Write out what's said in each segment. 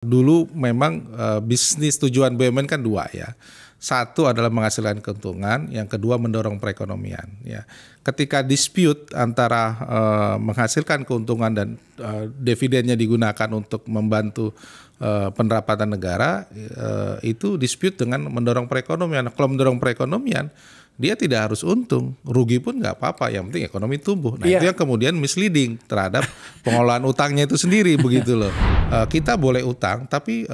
Dulu memang bisnis tujuan BUMN kan dua ya. Satu adalah menghasilkan keuntungan, yang kedua mendorong perekonomian. Ya, ketika dispute antara menghasilkan keuntungan dan dividennya digunakan untuk membantu pendapatan negara, itu dispute dengan mendorong perekonomian. Kalau mendorong perekonomian, dia tidak harus untung, rugi pun nggak apa-apa, yang penting ekonomi tumbuh. Nah itu yang kemudian misleading terhadap pengelolaan utangnya itu sendiri begitu loh. Kita boleh utang, tapi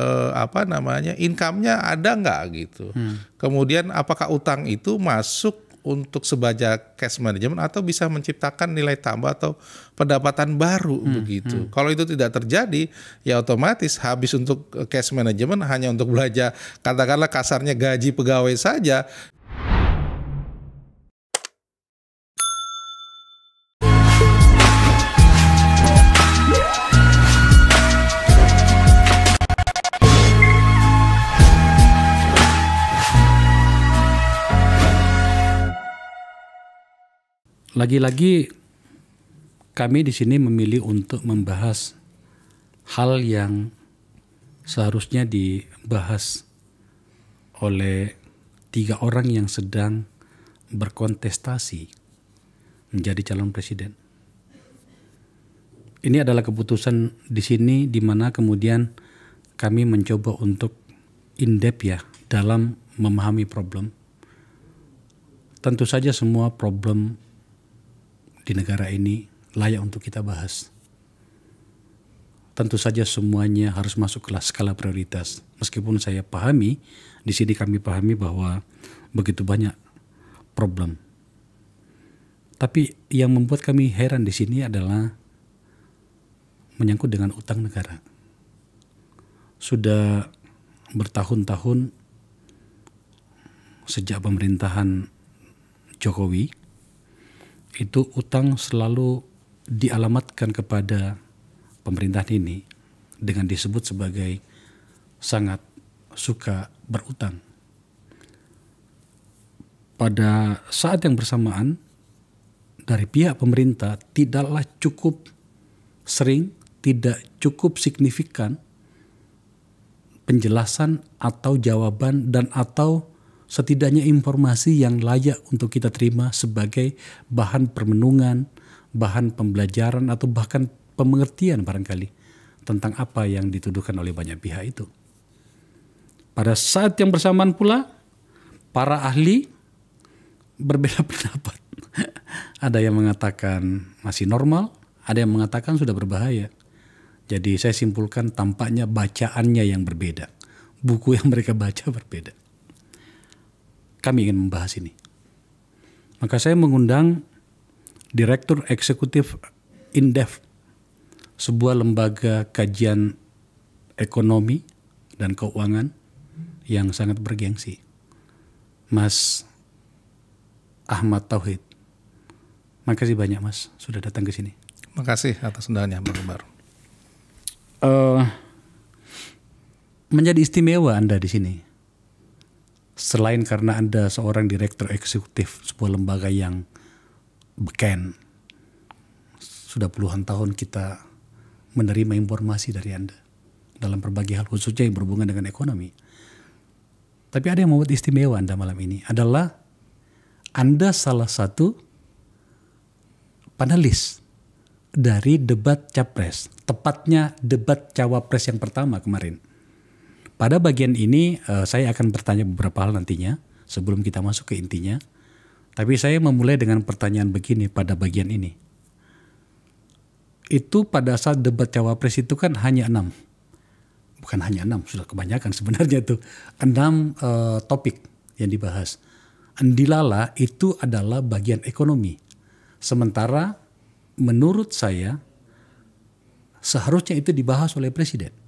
income-nya ada nggak gitu. Kemudian apakah utang itu masuk untuk sebagai cash management atau bisa menciptakan nilai tambah atau pendapatan baru begitu. Kalau itu tidak terjadi, ya otomatis habis untuk cash management hanya untuk belanja, katakanlah kasarnya gaji pegawai saja. Lagi-lagi kami di sini memilih untuk membahas hal yang seharusnya dibahas oleh 3 orang yang sedang berkontestasi menjadi calon presiden. Ini adalah keputusan di sini di mana kemudian kami mencoba untuk in-depth ya dalam memahami problem. Tentu saja semua problem di negara ini layak untuk kita bahas. Tentu saja semuanya harus masuk ke skala prioritas. Meskipun saya pahami, di sini kami pahami bahwa begitu banyak problem. Tapi yang membuat kami heran di sini adalah menyangkut dengan utang negara. Sudah bertahun-tahun sejak pemerintahan Jokowi, itu utang selalu dialamatkan kepada pemerintahan ini dengan disebut sebagai sangat suka berutang. Pada saat yang bersamaan, dari pihak pemerintah tidaklah cukup sering, tidak cukup signifikan penjelasan atau jawaban dan atau setidaknya informasi yang layak untuk kita terima sebagai bahan permenungan, bahan pembelajaran atau bahkan pemengertian barangkali tentang apa yang dituduhkan oleh banyak pihak itu. Pada saat yang bersamaan pula, para ahli berbeda pendapat. Ada yang mengatakan masih normal, ada yang mengatakan sudah berbahaya. Jadi saya simpulkan tampaknya bacaannya yang berbeda. Buku yang mereka baca berbeda. Kami ingin membahas ini. Maka saya mengundang Direktur Eksekutif Indef, sebuah lembaga kajian ekonomi dan keuangan yang sangat bergengsi, Mas Ahmad Tauhid. Makasih banyak Mas sudah datang ke sini. Makasih atas undangannya Bang Umar. Menjadi istimewa Anda di sini. Selain karena Anda seorang direktur eksekutif sebuah lembaga yang beken, sudah puluhan tahun kita menerima informasi dari Anda dalam berbagai hal, khususnya yang berhubungan dengan ekonomi. Tapi ada yang membuat istimewa Anda malam ini adalah Anda salah satu panelis dari debat Capres, tepatnya debat Cawapres yang pertama kemarin. Pada bagian ini saya akan bertanya beberapa hal nantinya sebelum kita masuk ke intinya. Tapi saya memulai dengan pertanyaan begini pada bagian ini. Itu pada saat debat Cawapres itu kan hanya 6. Bukan hanya 6, sudah kebanyakan sebenarnya itu. 6 topik yang dibahas. Andilala itu adalah bagian ekonomi. Sementara menurut saya seharusnya itu dibahas oleh Presiden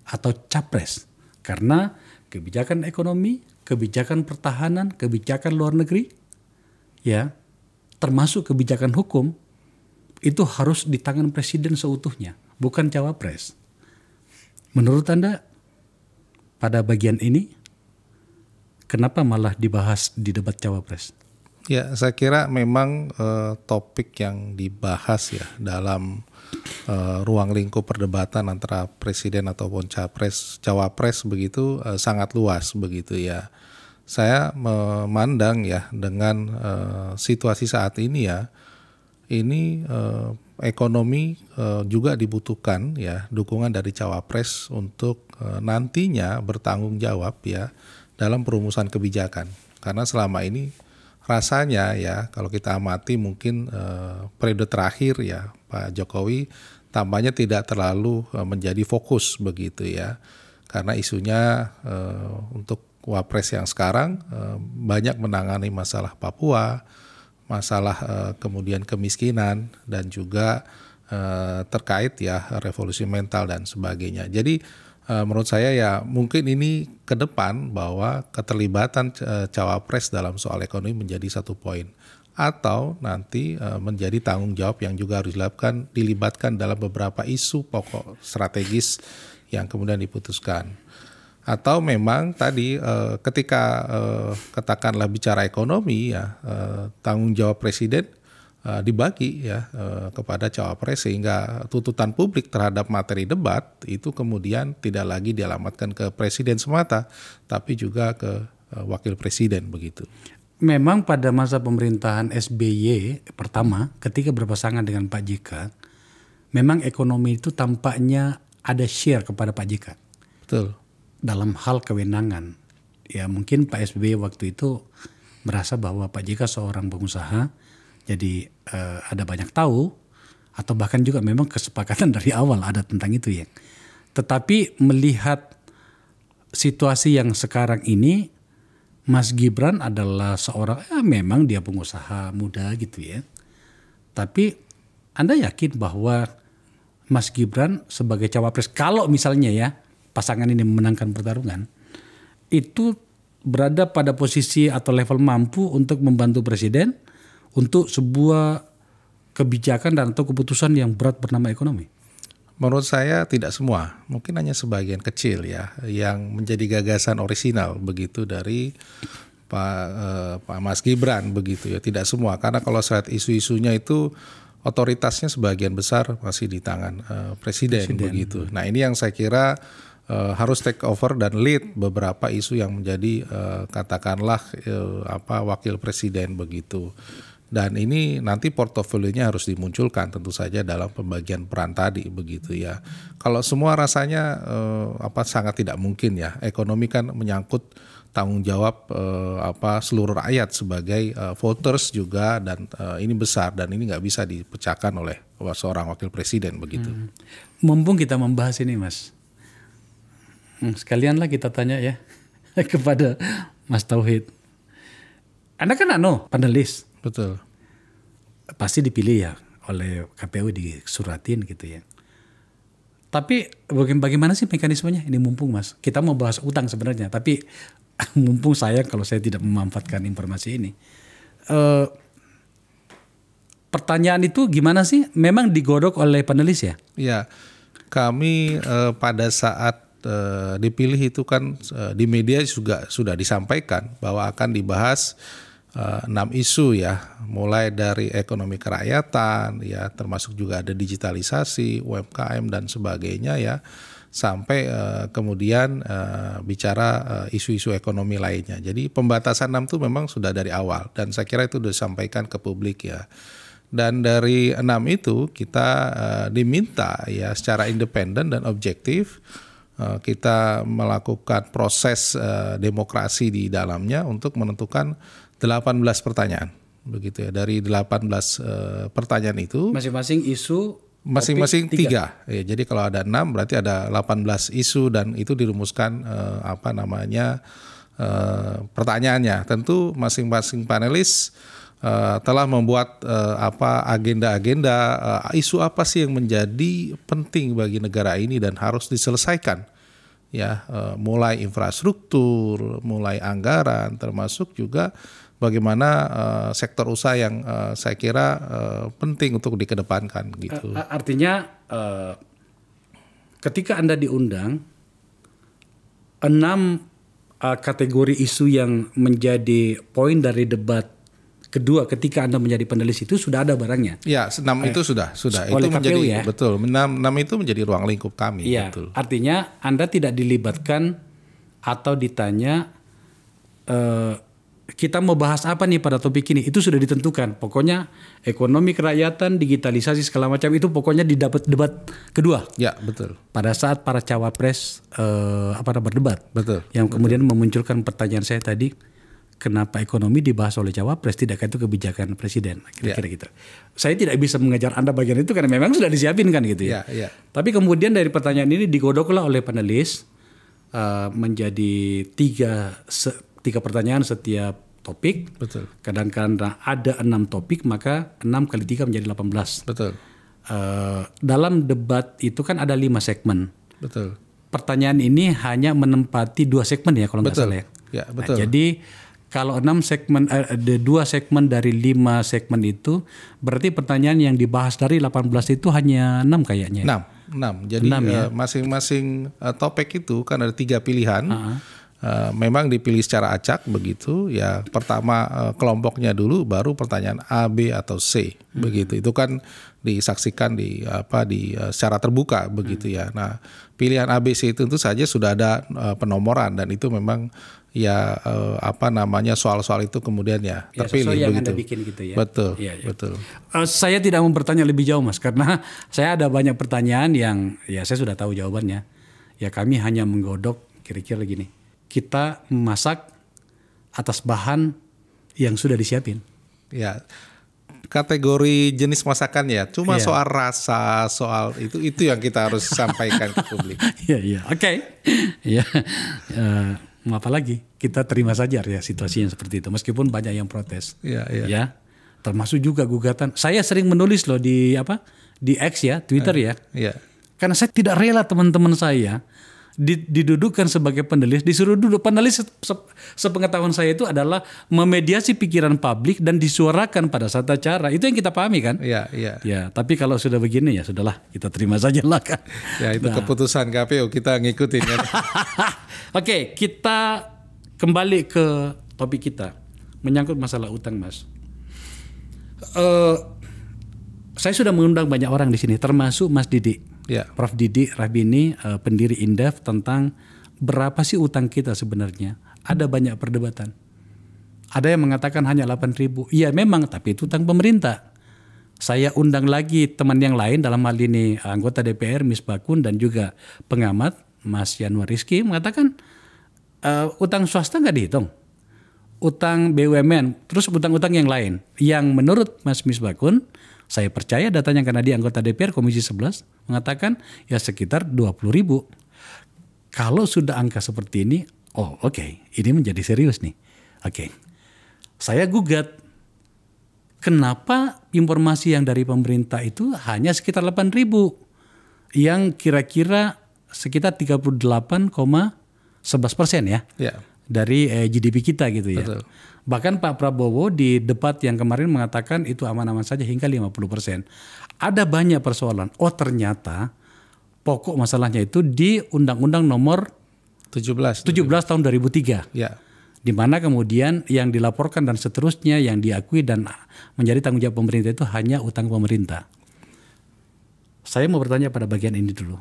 atau Capres, karena kebijakan ekonomi, kebijakan pertahanan, kebijakan luar negeri, ya, termasuk kebijakan hukum, itu harus di tangan Presiden seutuhnya, bukan Cawapres. Menurut Anda, pada bagian ini, kenapa malah dibahas di debat Cawapres? Ya, saya kira memang topik yang dibahas ya dalam ruang lingkup perdebatan antara presiden ataupun cawapres begitu sangat luas begitu ya. Saya memandang ya dengan situasi saat ini ya, ini ekonomi juga dibutuhkan ya dukungan dari cawapres untuk nantinya bertanggung jawab ya dalam perumusan kebijakan. Karena selama ini rasanya ya kalau kita amati mungkin periode terakhir ya Pak Jokowi tampaknya tidak terlalu menjadi fokus begitu ya. Karena isunya untuk Wapres yang sekarang banyak menangani masalah Papua, masalah kemudian kemiskinan dan juga terkait ya revolusi mental dan sebagainya. Jadi menurut saya ya mungkin ini ke depan bahwa keterlibatan cawapres dalam soal ekonomi menjadi satu poin atau nanti menjadi tanggung jawab yang juga harus dilibatkan dalam beberapa isu pokok strategis yang kemudian diputuskan. Atau memang tadi ketika katakanlah bicara ekonomi ya tanggung jawab presiden dibagi ya kepada cawapres sehingga tuntutan publik terhadap materi debat itu kemudian tidak lagi dialamatkan ke presiden semata tapi juga ke wakil presiden begitu. Memang pada masa pemerintahan SBY pertama ketika berpasangan dengan Pak JK memang ekonomi itu tampaknya ada share kepada Pak JK. Betul. Dalam hal kewenangan, ya mungkin Pak SBY waktu itu merasa bahwa Pak JK seorang pengusaha, jadi ada banyak tahu, atau bahkan juga memang kesepakatan dari awal ada tentang itu ya. Tetapi melihat situasi yang sekarang ini, Mas Gibran adalah seorang, memang dia pengusaha muda gitu ya. Tapi Anda yakin bahwa Mas Gibran sebagai cawapres, kalau misalnya ya, pasangan ini memenangkan pertarungan, itu berada pada posisi atau level mampu untuk membantu presiden untuk sebuah kebijakan dan atau keputusan yang berat bernama ekonomi? Menurut saya tidak semua, mungkin hanya sebagian kecil ya yang menjadi gagasan orisinal begitu dari Pak Mas Gibran begitu ya, tidak semua karena kalau saya lihat isu-isunya itu otoritasnya sebagian besar masih di tangan presiden begitu. Nah ini yang saya kira harus take over dan lead beberapa isu yang menjadi katakanlah wakil presiden begitu. Dan ini nanti portofolionya harus dimunculkan tentu saja dalam pembagian peran tadi begitu ya. Kalau semua rasanya sangat tidak mungkin ya. Ekonomi kan menyangkut tanggung jawab seluruh rakyat sebagai voters juga dan ini besar dan ini nggak bisa dipecahkan oleh seorang wakil presiden begitu. Mumpung kita membahas ini Mas. Sekalianlah kita tanya ya kepada Mas Tauhid. Anda kan panelis. Betul. Pasti dipilih ya oleh KPU disuratin gitu ya. Tapi bagaimana sih mekanismenya? Ini mumpung Mas. Kita mau bahas utang sebenarnya. Tapi mumpung kalau saya tidak memanfaatkan informasi ini. Pertanyaan itu gimana sih? Memang digodok oleh panelis ya? Iya. Kami pada saat dipilih itu kan di media juga sudah disampaikan bahwa akan dibahas 6 isu ya, mulai dari ekonomi kerakyatan ya, termasuk juga ada digitalisasi, UMKM dan sebagainya ya, sampai kemudian bicara isu-isu ekonomi lainnya. Jadi pembatasan 6 itu memang sudah dari awal dan saya kira itu sudah disampaikan ke publik ya. Dan dari 6 itu kita diminta ya secara independen dan objektif kita melakukan proses demokrasi di dalamnya untuk menentukan 18 pertanyaan begitu ya. Dari 18 pertanyaan itu masing-masing isu masing-masing 3 ya. Jadi kalau ada 6 berarti ada 18 isu dan itu dirumuskan pertanyaannya. Tentu masing-masing panelis telah membuat agenda-agenda isu apa sih yang menjadi penting bagi negara ini dan harus diselesaikan ya, mulai infrastruktur, mulai anggaran, termasuk juga bagaimana sektor usaha yang saya kira penting untuk dikedepankan gitu. Artinya ketika Anda diundang 6 kategori isu yang menjadi poin dari debat Kedua, ketika Anda menjadi penulis itu sudah ada barangnya. Ya, 6 itu sudah. Oleh Itu menjadi KPU ya? betul. 6 itu menjadi ruang lingkup kami. Iya, Betul. artinya Anda tidak dilibatkan atau ditanya kita mau bahas apa nih pada topik ini, itu sudah ditentukan. Pokoknya ekonomi kerakyatan, digitalisasi segala macam itu pokoknya didapat debat kedua. Ya, betul. Pada saat para cawapres berdebat. Betul. Yang kemudian memunculkan pertanyaan saya tadi, kenapa ekonomi dibahas oleh cawapres, tidakkah itu kebijakan presiden, kira-kira gitu. Saya tidak bisa mengejar Anda bagian itu karena memang sudah disiapin kan gitu ya. Tapi kemudian dari pertanyaan ini digodoklah oleh panelis menjadi tiga pertanyaan setiap topik. Betul. Kadang-kadang ada 6 topik, maka 6 kali 3 menjadi 18. Betul. Dalam debat itu kan ada 5 segmen. Betul. Pertanyaan ini hanya menempati 2 segmen ya kalau nggak salah ya. Ya, betul. Nah, jadi kalau 6 segmen, ada 2 segmen dari 5 segmen itu, berarti pertanyaan yang dibahas dari 18 itu hanya 6 kayaknya. 6. Jadi 6 ya? Masing-masing topik itu kan ada 3 pilihan. Memang dipilih secara acak begitu. Ya, pertama kelompoknya dulu, baru pertanyaan A, B atau C begitu. Itu kan disaksikan secara terbuka begitu ya. Nah, pilihan A, B, C itu tentu saja sudah ada penomoran dan itu memang ya soal-soal itu kemudian ya terpilih sesuai yang begitu. Anda bikin gitu ya. Betul. Ya. Betul. Saya tidak mau bertanya lebih jauh Mas, karena saya ada banyak pertanyaan yang ya saya sudah tahu jawabannya. Ya kami hanya menggodok kira-kira gini. Kita memasak atas bahan yang sudah disiapin. Ya. Kategori jenis masakan ya, cuma soal rasa, soal itu yang kita harus sampaikan ke publik. Iya. Oke. Ya. Mau apa lagi? Kita terima saja ya situasinya seperti itu. Meskipun banyak yang protes. Ya. Termasuk juga gugatan. Saya sering menulis loh di X ya, Twitter ya. Karena saya tidak rela teman-teman saya didudukkan sebagai penulis, disuruh duduk. Penulis sepengetahuan saya itu adalah memediasi pikiran publik dan disuarakan pada saat acara. Itu yang kita pahami kan? Iya. Ya, tapi kalau sudah begini ya sudahlah, kita terima saja lah kan. Ya, itu keputusan KPU, kita ngikutin kan. Oke, kita kembali ke topik kita menyangkut masalah utang, Mas. Saya sudah mengundang banyak orang di sini, termasuk Mas Didi. Ya. Prof. Didi Rahbini, pendiri Indef, tentang berapa sih utang kita sebenarnya. Ada banyak perdebatan. Ada yang mengatakan hanya 8.000. Iya memang, tapi itu utang pemerintah. Saya undang lagi teman yang lain, dalam hal ini anggota DPR Misbakun dan juga pengamat Mas Yanuar Rizky mengatakan utang swasta nggak dihitung. Utang BUMN, terus utang-utang yang lain. Yang menurut Mas Misbakun, saya percaya datanya karena dia anggota DPR Komisi 11 mengatakan ya sekitar 20.000. Kalau sudah angka seperti ini, ini menjadi serius nih. Saya gugat. Kenapa informasi yang dari pemerintah itu hanya sekitar 8.000? Yang kira-kira sekitar 38,11% ya. Dari GDP kita gitu ya. Betul. Bahkan Pak Prabowo di debat yang kemarin mengatakan itu aman-aman saja hingga 50%. Ada banyak persoalan. Ternyata pokok masalahnya itu di Undang-Undang nomor 17 tahun 2003. Ya. Di mana kemudian yang dilaporkan dan seterusnya yang diakui dan menjadi tanggung jawab pemerintah itu hanya utang pemerintah. Saya mau bertanya pada bagian ini dulu.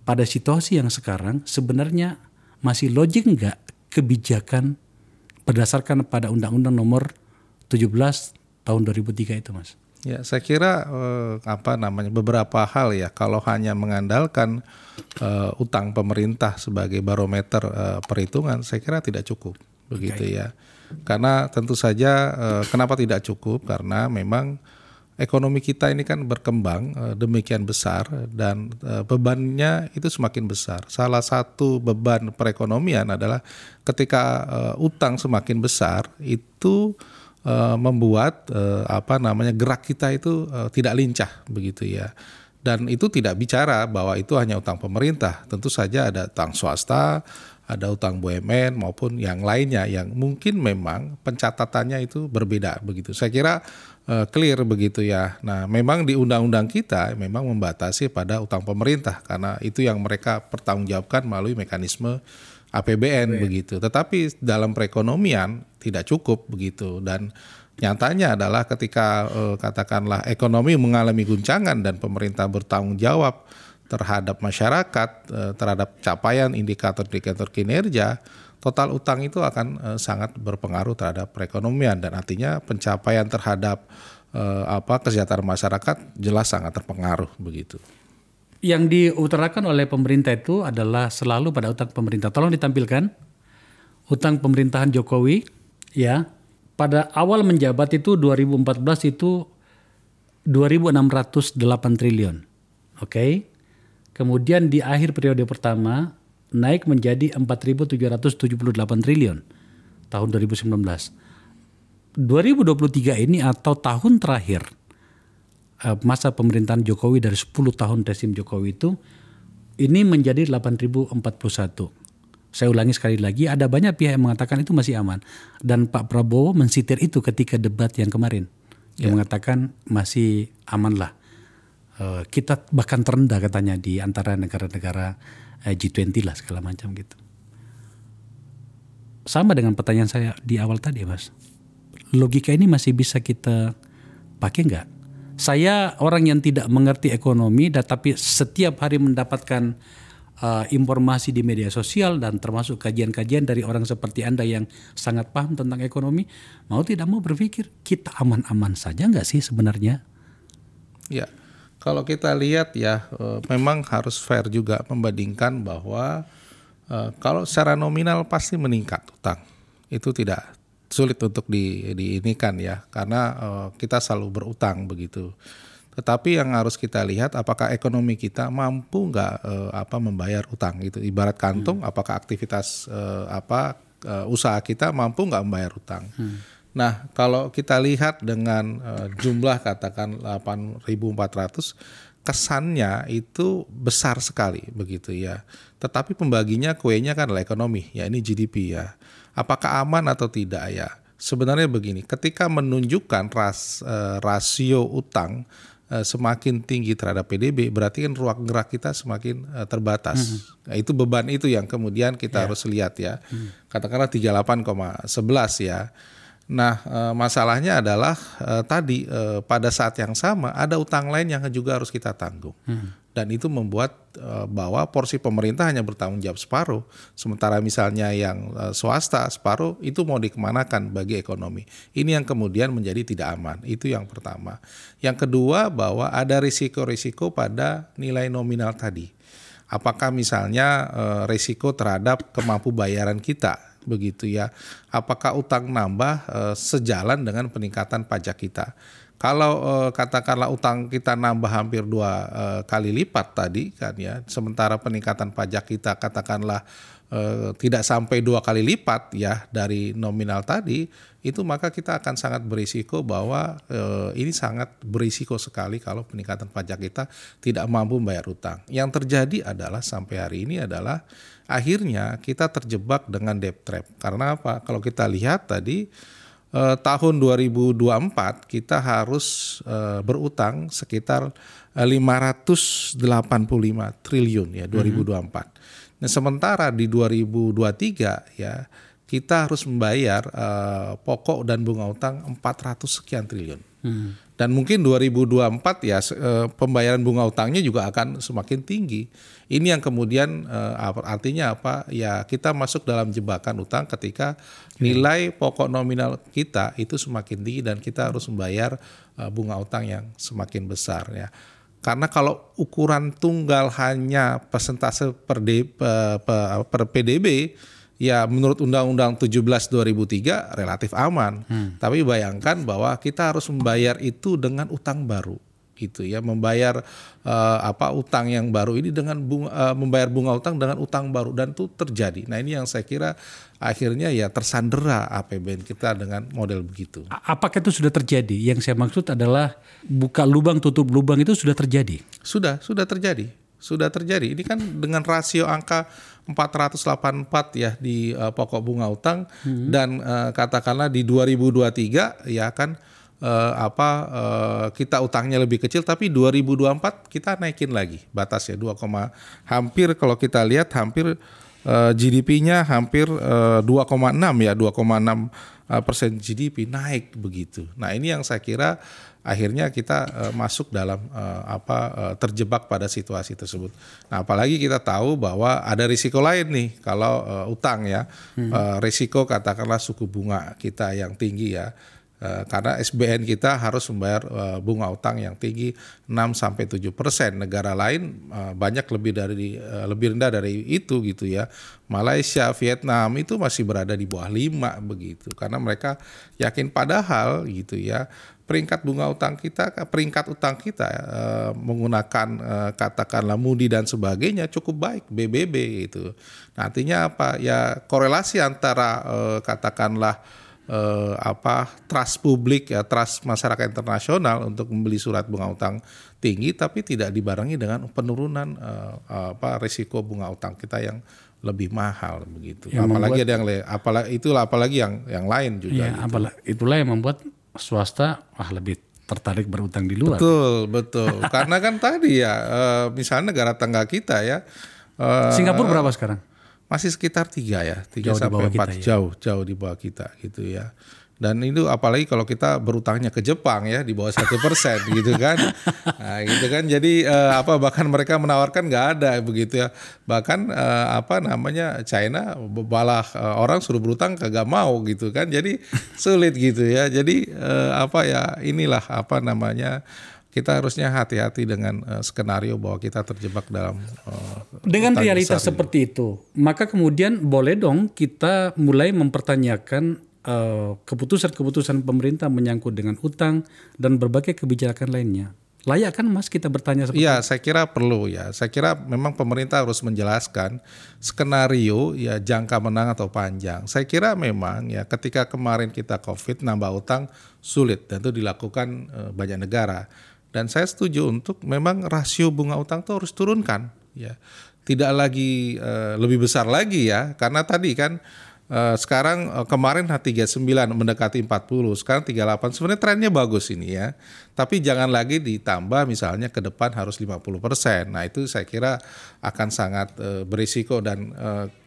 Pada situasi yang sekarang sebenarnya masih logik enggak kebijakan berdasarkan pada Undang-Undang nomor 17 tahun 2003 itu, Mas? Ya, saya kira beberapa hal ya, kalau hanya mengandalkan utang pemerintah sebagai barometer perhitungan, saya kira tidak cukup begitu ya. Karena tentu saja kenapa tidak cukup? Karena memang ekonomi kita ini kan berkembang demikian besar dan bebannya itu semakin besar. Salah satu beban perekonomian adalah ketika utang semakin besar itu membuat gerak kita itu tidak lincah begitu ya. Dan itu tidak bicara bahwa itu hanya utang pemerintah. Tentu saja ada utang swasta, ada utang BUMN maupun yang lainnya yang mungkin memang pencatatannya itu berbeda begitu. Saya kira clear begitu ya. Nah, memang di undang-undang kita memang membatasi pada utang pemerintah karena itu yang mereka pertanggungjawabkan melalui mekanisme APBN begitu. Tetapi dalam perekonomian tidak cukup begitu, dan nyatanya adalah ketika katakanlah ekonomi mengalami guncangan dan pemerintah bertanggung jawab terhadap masyarakat, terhadap capaian indikator-indikator kinerja, total utang itu akan sangat berpengaruh terhadap perekonomian, dan artinya pencapaian terhadap kesejahteraan masyarakat jelas sangat terpengaruh begitu. Yang diutarakan oleh pemerintah itu adalah selalu pada utang pemerintah. Tolong ditampilkan utang pemerintahan Jokowi ya. Pada awal menjabat itu 2014 itu 2.608 triliun. Oke. Kemudian di akhir periode pertama naik menjadi 4.778 triliun tahun 2019. 2023 ini atau tahun terakhir masa pemerintahan Jokowi dari 10 tahun rezim Jokowi itu ini menjadi 8.041. Saya ulangi sekali lagi, ada banyak pihak yang mengatakan itu masih aman, dan Pak Prabowo mensitir itu ketika debat yang kemarin. Dia mengatakan masih aman lah. Kita bahkan terendah katanya di antara negara-negara G20 lah segala macam gitu. Sama dengan pertanyaan saya di awal tadi, Mas. Logika ini masih bisa kita pakai nggak? Saya orang yang tidak mengerti ekonomi, tapi setiap hari mendapatkan informasi di media sosial dan termasuk kajian-kajian dari orang seperti Anda yang sangat paham tentang ekonomi, mau tidak mau berpikir kita aman-aman saja nggak sih sebenarnya? Ya. Kalau kita lihat ya, memang harus fair juga membandingkan bahwa kalau secara nominal pasti meningkat utang. Itu tidak sulit untuk diinikan ya, karena kita selalu berutang begitu. Tetapi yang harus kita lihat apakah ekonomi kita mampu nggak membayar utang gitu. Ibarat kantung, apakah aktivitas usaha kita mampu nggak membayar utang. Nah, kalau kita lihat dengan jumlah katakan 8.400, kesannya itu besar sekali begitu ya. Tetapi pembaginya kuenya kan adalah ekonomi, ya ini GDP ya. Apakah aman atau tidak ya? Sebenarnya begini, ketika menunjukkan rasio utang semakin tinggi terhadap PDB, berarti kan ruang gerak kita semakin terbatas. Nah, itu beban itu yang kemudian kita harus lihat ya. Katakanlah 38,11 ya. Nah, masalahnya adalah pada saat yang sama ada utang lain yang juga harus kita tanggung. Dan itu membuat bahwa porsi pemerintah hanya bertanggung jawab separuh. Sementara misalnya yang swasta separuh itu mau dikemanakan bagi ekonomi. Ini yang kemudian menjadi tidak aman. Itu yang pertama. Yang kedua, bahwa ada risiko-risiko pada nilai nominal tadi. Apakah misalnya risiko terhadap kemampu bayaran kita, begitu ya. Apakah utang nambah sejalan dengan peningkatan pajak kita? Kalau katakanlah utang kita nambah hampir 2 kali lipat tadi kan ya, sementara peningkatan pajak kita katakanlah tidak sampai 2 kali lipat ya dari nominal tadi, itu maka kita akan sangat berisiko bahwa ini sangat berisiko sekali kalau peningkatan pajak kita tidak mampu membayar utang. Yang terjadi adalah sampai hari ini adalah akhirnya kita terjebak dengan debt trap. Karena apa? Kalau kita lihat tadi tahun 2024 kita harus berutang sekitar 585 triliun ya 2024. Nah, sementara di 2023 ya kita harus membayar pokok dan bunga utang 400 sekian triliun. Dan mungkin 2024 ya pembayaran bunga utangnya juga akan semakin tinggi. Ini yang kemudian artinya apa? Ya kita masuk dalam jebakan utang ketika nilai pokok nominal kita itu semakin tinggi dan kita harus membayar bunga utang yang semakin besar ya. Karena kalau ukuran tunggal hanya persentase per PDB, ya menurut Undang-Undang 17 2003 relatif aman. Tapi bayangkan bahwa kita harus membayar itu dengan utang baru. Gitu ya, membayar utang yang baru ini dengan membayar bunga utang dengan utang baru, dan itu terjadi. Nah, ini yang saya kira akhirnya ya tersandera APBN kita dengan model begitu. Apakah itu sudah terjadi? Yang saya maksud adalah buka lubang tutup lubang itu sudah terjadi. Sudah terjadi. Sudah terjadi. Ini kan dengan rasio angka 484 ya di pokok bunga utang, dan katakanlah di 2023 ya kan kita utangnya lebih kecil, tapi 2024 kita naikin lagi batasnya hampir kalau kita lihat hampir GDP-nya hampir 2,6 ya, 2,6% GDP naik begitu. Nah ini yang saya kira akhirnya kita masuk dalam terjebak pada situasi tersebut. Nah apalagi kita tahu bahwa ada risiko lain nih kalau utang ya, risiko katakanlah suku bunga kita yang tinggi ya. Karena SBN kita harus membayar bunga utang yang tinggi 6-7%. Negara lain banyak lebih rendah dari itu gitu ya. Malaysia, Vietnam itu masih berada di bawah 5 begitu. Karena mereka yakin padahal gitu ya. Peringkat utang kita menggunakan katakanlah Moody dan sebagainya cukup baik, BBB itu. Nah, artinya apa? Ya korelasi antara katakanlah trust publik ya, trust masyarakat internasional untuk membeli surat bunga utang tinggi tapi tidak dibarengi dengan penurunan risiko bunga utang kita yang lebih mahal begitu. Yang apalagi ada yang apalagi yang lain juga. Ya, gitu. Itulah yang membuat swasta lebih tertarik berutang di luar. Betul. Karena kan tadi ya misalnya negara tetangga kita ya. Singapura berapa sekarang? Masih sekitar 3 sampai 4 jauh di bawah kita gitu ya. Dan itu apalagi kalau kita berutangnya ke Jepang ya di bawah 1% gitu kan. Nah, gitu kan. Jadi bahkan mereka menawarkan nggak ada begitu ya. Bahkan China malah orang suruh berutang kagak mau gitu kan. Jadi sulit gitu ya. Jadi inilah kita harusnya hati-hati dengan skenario bahwa kita terjebak dalam dengan realitas seperti itu. Maka kemudian boleh dong kita mulai mempertanyakan keputusan-keputusan pemerintah menyangkut dengan utang dan berbagai kebijakan lainnya. Layak kan Mas kita bertanya seperti itu? Iya, saya kira perlu ya. Saya kira memang pemerintah harus menjelaskan skenario ya jangka menang atau panjang. Saya kira memang ya ketika kemarin kita COVID nambah utang sulit dan itu dilakukan banyak negara. Dan saya setuju untuk memang rasio bunga utang itu harus turunkan ya. Tidak lagi lebih besar lagi ya, karena tadi kan sekarang kemarin 39 mendekati 40, sekarang 38. Sebenarnya trennya bagus ini ya. Tapi jangan lagi ditambah misalnya ke depan harus 50%. Nah, itu saya kira akan sangat berisiko dan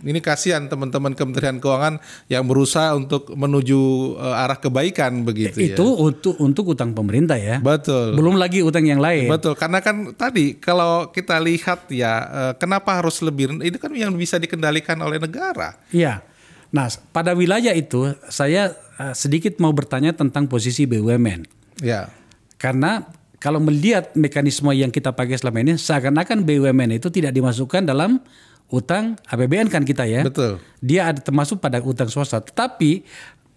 ini kasihan teman-teman Kementerian Keuangan yang berusaha untuk menuju arah kebaikan begitu ya. Itu untuk utang pemerintah ya. Betul. Belum lagi utang yang lain. Betul, karena kan tadi kalau kita lihat ya kenapa harus lebih rendah, itu kan yang bisa dikendalikan oleh negara. Iya. Nah, pada wilayah itu saya sedikit mau bertanya tentang posisi BUMN. Ya. Karena kalau melihat mekanisme yang kita pakai selama ini, seakan-akan BUMN itu tidak dimasukkan dalam utang APBN kan kita ya. Betul. Dia ada termasuk pada utang swasta. Tetapi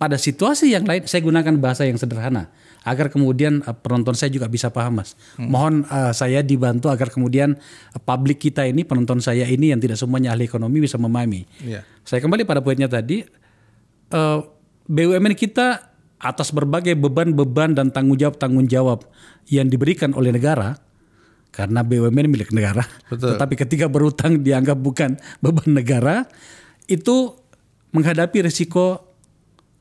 pada situasi yang lain, saya gunakan bahasa yang sederhana agar kemudian penonton saya juga bisa paham Mas. Mohon saya dibantu agar kemudian publik kita ini, penonton saya ini yang tidak semuanya ahli ekonomi bisa memahami. Yeah. Saya kembali pada poinnya tadi, BUMN kita atas berbagai beban-beban dan tanggung jawab yang diberikan oleh negara, karena BUMN milik negara. Betul. Tetapi ketika berutang dianggap bukan beban negara, itu menghadapi risiko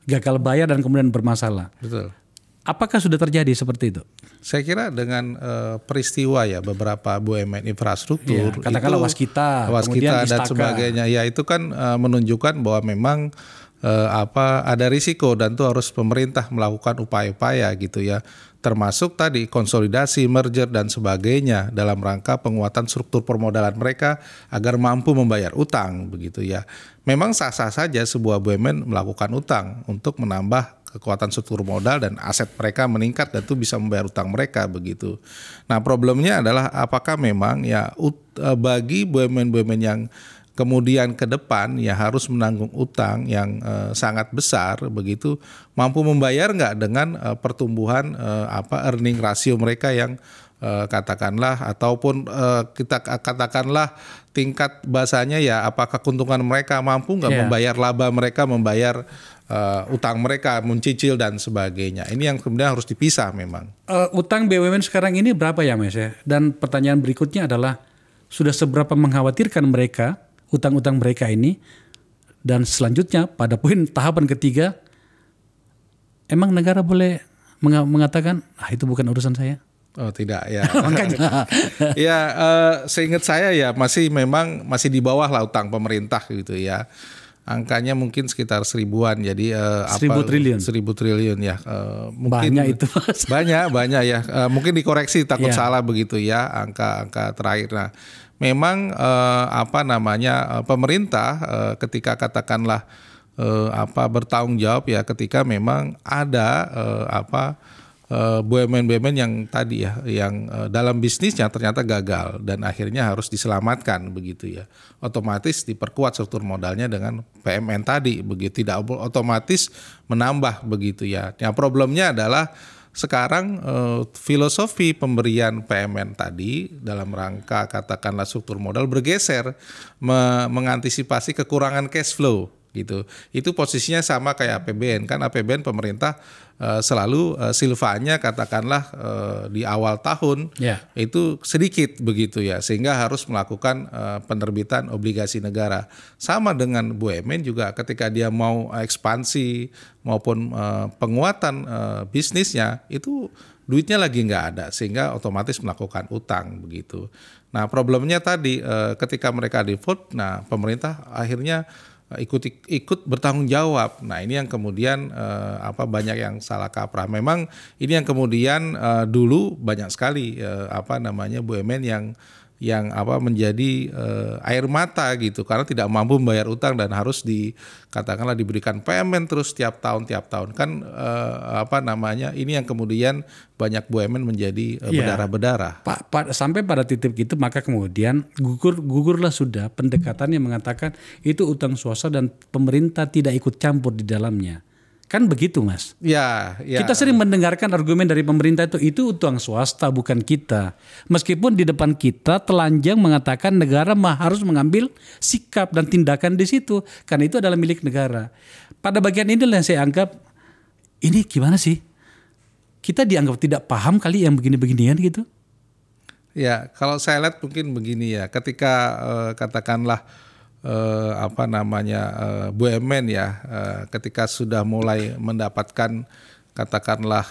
gagal bayar dan kemudian bermasalah. Betul. Apakah sudah terjadi seperti itu? Saya kira dengan peristiwa ya beberapa BUMN infrastruktur, ya, katakanlah Waskita dan sebagainya, ya itu kan menunjukkan bahwa memang ada risiko dan itu harus pemerintah melakukan upaya-upaya gitu ya, termasuk tadi konsolidasi, merger dan sebagainya dalam rangka penguatan struktur permodalan mereka agar mampu membayar utang begitu ya. Memang sah-sah saja sebuah BUMN melakukan utang untuk menambah kekuatan struktur modal dan aset mereka meningkat dan itu bisa membayar utang mereka begitu. Nah, problemnya adalah apakah memang ya bagi BUMN-BUMN yang kemudian ke depan ya harus menanggung utang yang sangat besar begitu, mampu membayar nggak dengan pertumbuhan earning ratio mereka yang katakanlah ataupun kita katakanlah tingkat bahasanya ya apakah keuntungan mereka mampu nggak membayar laba mereka, membayar utang mereka, mencicil dan sebagainya. Ini yang kemudian harus dipisah memang. Utang BUMN sekarang ini berapa ya Mas ya? Dan pertanyaan berikutnya adalah sudah seberapa mengkhawatirkan mereka utang-utang mereka ini? Dan selanjutnya pada poin tahapan ketiga, emang negara boleh mengatakan itu bukan urusan saya? Oh tidak ya. Makanya. Ya seingat saya ya memang masih di bawah lah utang pemerintah gitu ya. Angkanya mungkin sekitar 1000-an, jadi 1000 triliun. 1000 triliun ya. Mungkin Banyak itu, Mas. banyak ya. Mungkin dikoreksi takut salah begitu ya angka terakhir. Nah, memang pemerintah ketika katakanlah bertanggung jawab ya ketika memang ada BUMN-BUMN yang tadi ya, yang dalam bisnisnya ternyata gagal dan akhirnya harus diselamatkan begitu ya. Otomatis diperkuat struktur modalnya dengan PMN tadi begitu, tidak otomatis menambah begitu ya. Yang problemnya adalah sekarang filosofi pemberian PMN tadi dalam rangka katakanlah struktur modal bergeser mengantisipasi kekurangan cash flow gitu. Itu posisinya sama kayak APBN, kan APBN pemerintah selalu silvanya katakanlah di awal tahun itu sedikit begitu ya, sehingga harus melakukan penerbitan obligasi negara. Sama dengan BUMN juga ketika dia mau ekspansi maupun penguatan bisnisnya itu duitnya lagi nggak ada, sehingga otomatis melakukan utang begitu. Nah problemnya tadi ketika mereka default, nah pemerintah akhirnya ikut bertanggung jawab. Nah ini yang kemudian banyak yang salah kaprah. Memang ini yang kemudian dulu banyak sekali BUMN yang menjadi air mata gitu karena tidak mampu membayar utang dan harus dikatakanlah diberikan PMN terus tiap tahun kan ini yang kemudian banyak BUMN menjadi berdarah-berdarah. Sampai pada titik itu maka kemudian gugurlah sudah pendekatan yang mengatakan itu utang swasta dan pemerintah tidak ikut campur di dalamnya. Kan begitu, Mas? Ya. Kita sering mendengarkan argumen dari pemerintah itu utang swasta bukan kita. Meskipun di depan kita telanjang mengatakan negara harus mengambil sikap dan tindakan di situ karena itu adalah milik negara. Pada bagian inilah yang saya anggap ini gimana sih? Kita dianggap tidak paham kali yang begini-beginian gitu. Ya, kalau saya lihat mungkin begini ya, ketika katakanlah BUMN ya ketika sudah mulai mendapatkan katakanlah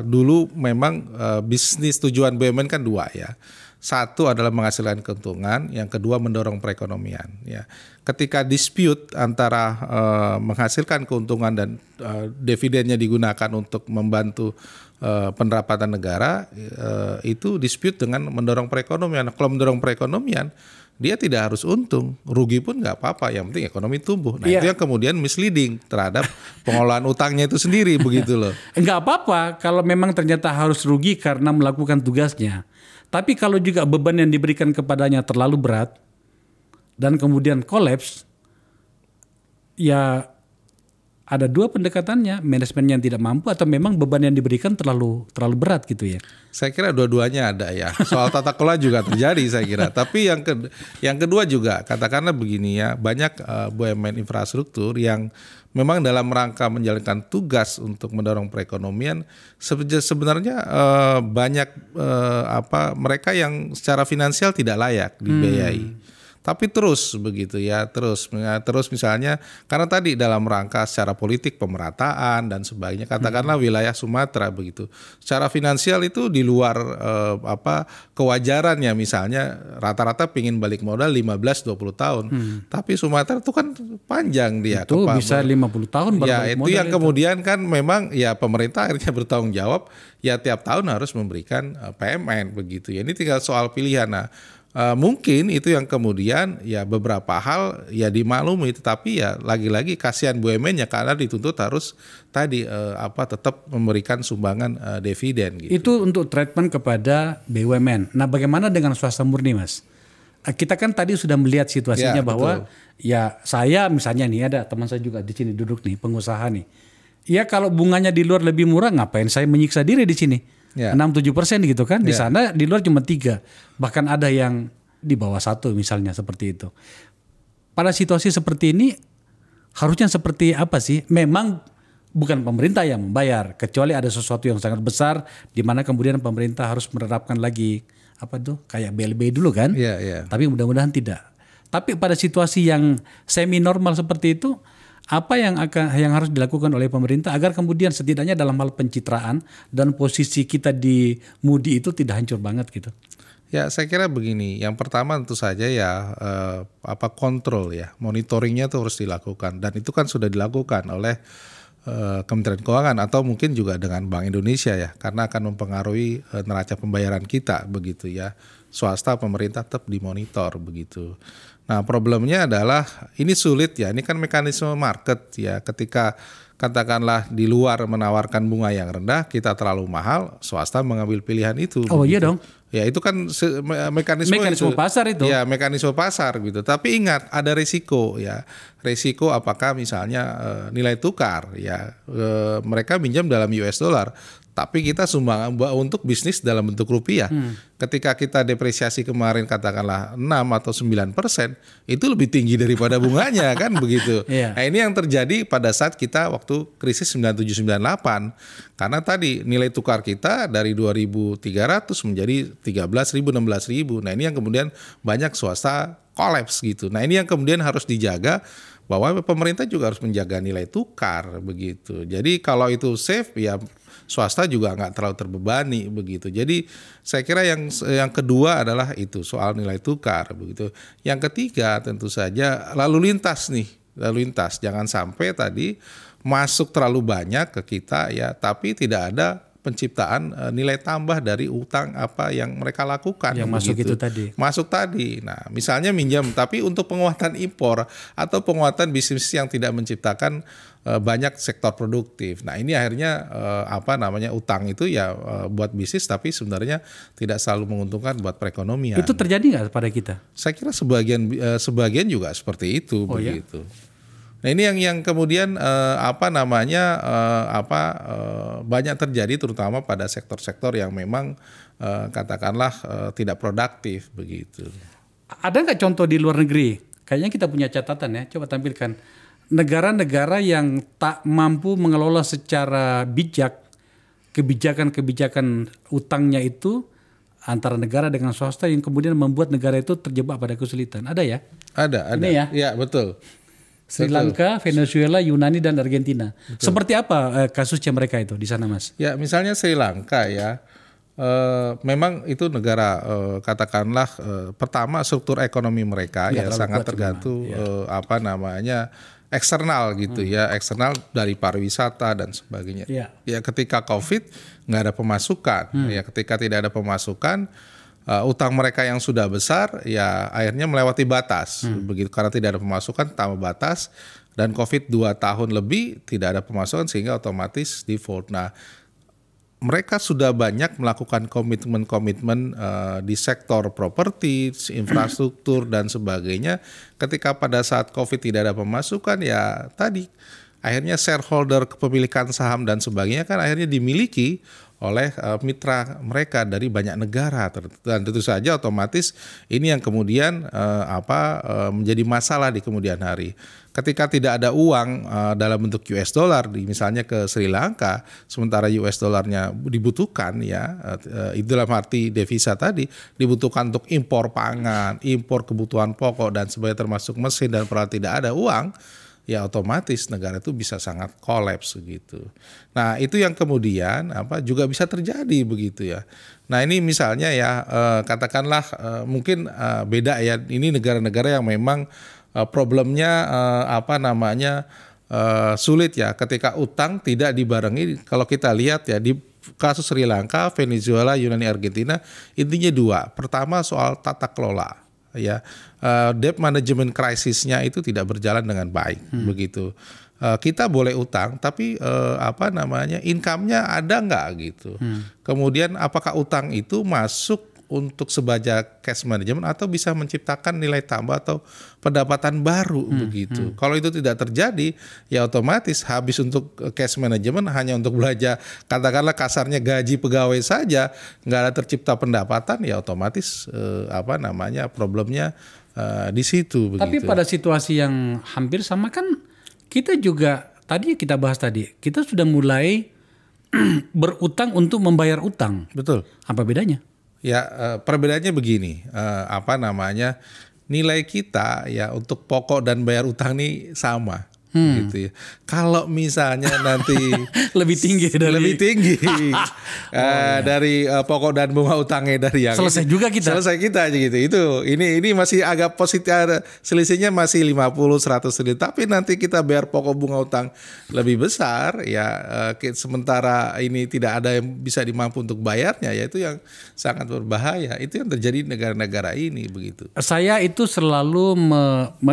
dulu memang bisnis tujuan BUMN kan dua ya. Satu adalah menghasilkan keuntungan, yang kedua mendorong perekonomian ya. Ketika dispute antara menghasilkan keuntungan dan dividennya digunakan untuk membantu pendapatan negara, itu dispute dengan mendorong perekonomian. Kalau mendorong perekonomian dia tidak harus untung, rugi pun nggak apa-apa, yang penting ekonomi tumbuh. Nah itu yang kemudian misleading terhadap pengelolaan utangnya itu sendiri begitu loh. Nggak apa-apa kalau memang ternyata harus rugi karena melakukan tugasnya. Tapi kalau juga beban yang diberikan kepadanya terlalu berat dan kemudian kolaps, ya ada dua pendekatannya, manajemen yang tidak mampu atau memang beban yang diberikan terlalu berat gitu ya. Saya kira dua-duanya ada ya. Soal tata kelola juga terjadi saya kira. Tapi yang kedua juga katakanlah begini ya, banyak BUMN infrastruktur yang memang dalam rangka menjalankan tugas untuk mendorong perekonomian sebenarnya banyak mereka yang secara finansial tidak layak dibiayai. Tapi terus begitu ya, terus misalnya karena tadi dalam rangka secara politik pemerataan dan sebagainya, katakanlah wilayah Sumatera begitu. Secara finansial itu di luar kewajarannya, misalnya rata-rata pingin balik modal 15-20 tahun. Tapi Sumatera itu kan panjang dia. Itu bisa 50 tahun baru ya, balik modal. Yang kemudian kan memang ya pemerintah akhirnya bertanggung jawab ya tiap tahun harus memberikan PMN begitu ya. Ini tinggal soal pilihan. Nah, mungkin itu yang kemudian ya beberapa hal ya dimaklumi, tetapi ya lagi-lagi kasihan BUMN ya karena dituntut harus tadi tetap memberikan sumbangan dividen gitu. Itu untuk treatment kepada BUMN. Nah, bagaimana dengan swasta murni, Mas? Kita kan tadi sudah melihat situasinya bahwa ya saya misalnya nih ada teman saya juga di sini duduk nih, pengusaha nih. Ya kalau bunganya di luar lebih murah ngapain saya menyiksa diri di sini? 6-7% gitu kan, di sana di luar cuma 3, bahkan ada yang di bawah 1 misalnya seperti itu. Pada situasi seperti ini harusnya seperti apa sih? Memang bukan pemerintah yang membayar, kecuali ada sesuatu yang sangat besar di mana kemudian pemerintah harus menerapkan lagi kayak BLB dulu kan? Tapi mudah-mudahan tidak. Tapi pada situasi yang semi normal seperti itu, Apa yang harus dilakukan oleh pemerintah agar kemudian setidaknya dalam hal pencitraan dan posisi kita di Moody itu tidak hancur banget gitu? Ya, saya kira begini. Yang pertama tentu saja ya kontrol ya, monitoringnya itu harus dilakukan, dan itu kan sudah dilakukan oleh Kementerian Keuangan atau mungkin juga dengan Bank Indonesia ya, karena akan mempengaruhi neraca pembayaran kita begitu ya. Swasta, pemerintah tetap dimonitor begitu. Nah, problemnya adalah ini sulit ya. Ini kan mekanisme market ya. Ketika katakanlah di luar menawarkan bunga yang rendah, kita terlalu mahal, swasta mengambil pilihan itu. Oh begitu. iya dong. Ya itu kan mekanisme itu. Pasar itu. Ya, mekanisme pasar gitu. Tapi ingat ada risiko ya. Risiko apakah misalnya nilai tukar ya. Mereka minjam dalam US dollar, tapi kita sumbang untuk bisnis dalam bentuk rupiah. Ketika kita depresiasi kemarin katakanlah 6 atau 9%, itu lebih tinggi daripada bunganya kan begitu. Yeah. Nah, ini yang terjadi pada saat kita waktu krisis 97-98. Karena tadi nilai tukar kita dari 2.300 menjadi 13.000, 16.000. Nah, ini yang kemudian banyak swasta kolaps gitu. Nah, ini yang kemudian harus dijaga, bahwa pemerintah juga harus menjaga nilai tukar begitu. Jadi kalau itu safe ya swasta juga nggak terlalu terbebani begitu. Jadi saya kira yang kedua adalah itu soal nilai tukar begitu. Yang ketiga tentu saja lalu lintas nih, lalu lintas jangan sampai tadi masuk terlalu banyak ke kita ya, tapi tidak ada penciptaan nilai tambah dari utang apa yang mereka lakukan. Yang begitu. masuk itu tadi. Masuk tadi. Nah, misalnya minjam tapi untuk penguatan impor atau penguatan bisnis yang tidak menciptakan banyak sektor produktif. Nah, ini akhirnya utang itu ya buat bisnis tapi sebenarnya tidak selalu menguntungkan buat perekonomian. Itu terjadi nggak pada kita? Saya kira sebagian juga seperti itu begitu. Ya? Nah, ini yang kemudian banyak terjadi terutama pada sektor-sektor yang memang katakanlah tidak produktif begitu. Ada nggak contoh di luar negeri? Kayaknya kita punya catatan ya. Coba tampilkan negara-negara yang tak mampu mengelola secara bijak kebijakan utangnya itu antara negara dengan swasta yang kemudian membuat negara itu terjebak pada kesulitan. Ada ya? Ada. Ini ya? Ya, betul. Sri Lanka, Venezuela, Yunani, dan Argentina. Betul. Seperti apa kasusnya mereka itu di sana, Mas? Ya, misalnya Sri Lanka ya, memang itu negara katakanlah pertama struktur ekonomi mereka ya sangat tergantung eksternal gitu ya, eksternal dari pariwisata dan sebagainya. Ya, ketika COVID nggak ada pemasukan, ya ketika tidak ada pemasukan. Utang mereka yang sudah besar ya akhirnya melewati batas begitu, karena tidak ada pemasukan tambah batas, dan COVID 2 tahun lebih tidak ada pemasukan sehingga otomatis default. Nah, mereka sudah banyak melakukan komitmen di sektor properti, infrastruktur dan sebagainya. Ketika pada saat COVID tidak ada pemasukan ya tadi akhirnya shareholder, kepemilikan saham dan sebagainya kan akhirnya dimiliki oleh mitra mereka dari banyak negara, dan tentu saja otomatis ini yang kemudian menjadi masalah di kemudian hari. Ketika tidak ada uang dalam bentuk US dollar misalnya ke Sri Lanka, sementara US dollarnya dibutuhkan ya, itu dalam arti devisa tadi dibutuhkan untuk impor pangan, impor kebutuhan pokok dan sebagainya termasuk mesin dan peralatan, tidak ada uang, ya otomatis negara itu bisa sangat kolaps gitu. Nah, itu yang kemudian juga bisa terjadi begitu ya. Nah, ini misalnya ya katakanlah mungkin beda ya, ini negara-negara yang memang problemnya sulit ya ketika utang tidak dibarengi. Kalau kita lihat ya di kasus Sri Lanka, Venezuela, Yunani, Argentina, intinya dua. Pertama soal tata kelola. Ya, debt management krisisnya itu tidak berjalan dengan baik begitu. Kita boleh utang tapi income-nya ada nggak gitu. Kemudian apakah utang itu masuk untuk sebagai cash management atau bisa menciptakan nilai tambah atau pendapatan baru begitu. Kalau itu tidak terjadi ya otomatis habis untuk cash management, hanya untuk belanja katakanlah kasarnya gaji pegawai saja, nggak ada tercipta pendapatan ya otomatis problemnya di situ begitu. Tapi pada situasi yang hampir sama kan kita juga tadi kita bahas tadi, kita sudah mulai berutang untuk membayar utang. Betul. Apa bedanya? Ya, perbedaannya begini, nilai kita ya untuk pokok dan bayar utang ini sama gitu ya. Kalau misalnya nanti lebih tinggi dari pokok dan bunga utangnya dari yang selesai kita aja gitu. Ini masih agak positif, selisihnya masih 50-100 triliun. Tapi nanti kita bayar pokok bunga utang lebih besar ya, sementara ini tidak ada yang bisa dimampu untuk bayarnya, ya itu yang sangat berbahaya. Itu yang terjadi di negara-negara ini begitu. Saya itu selalu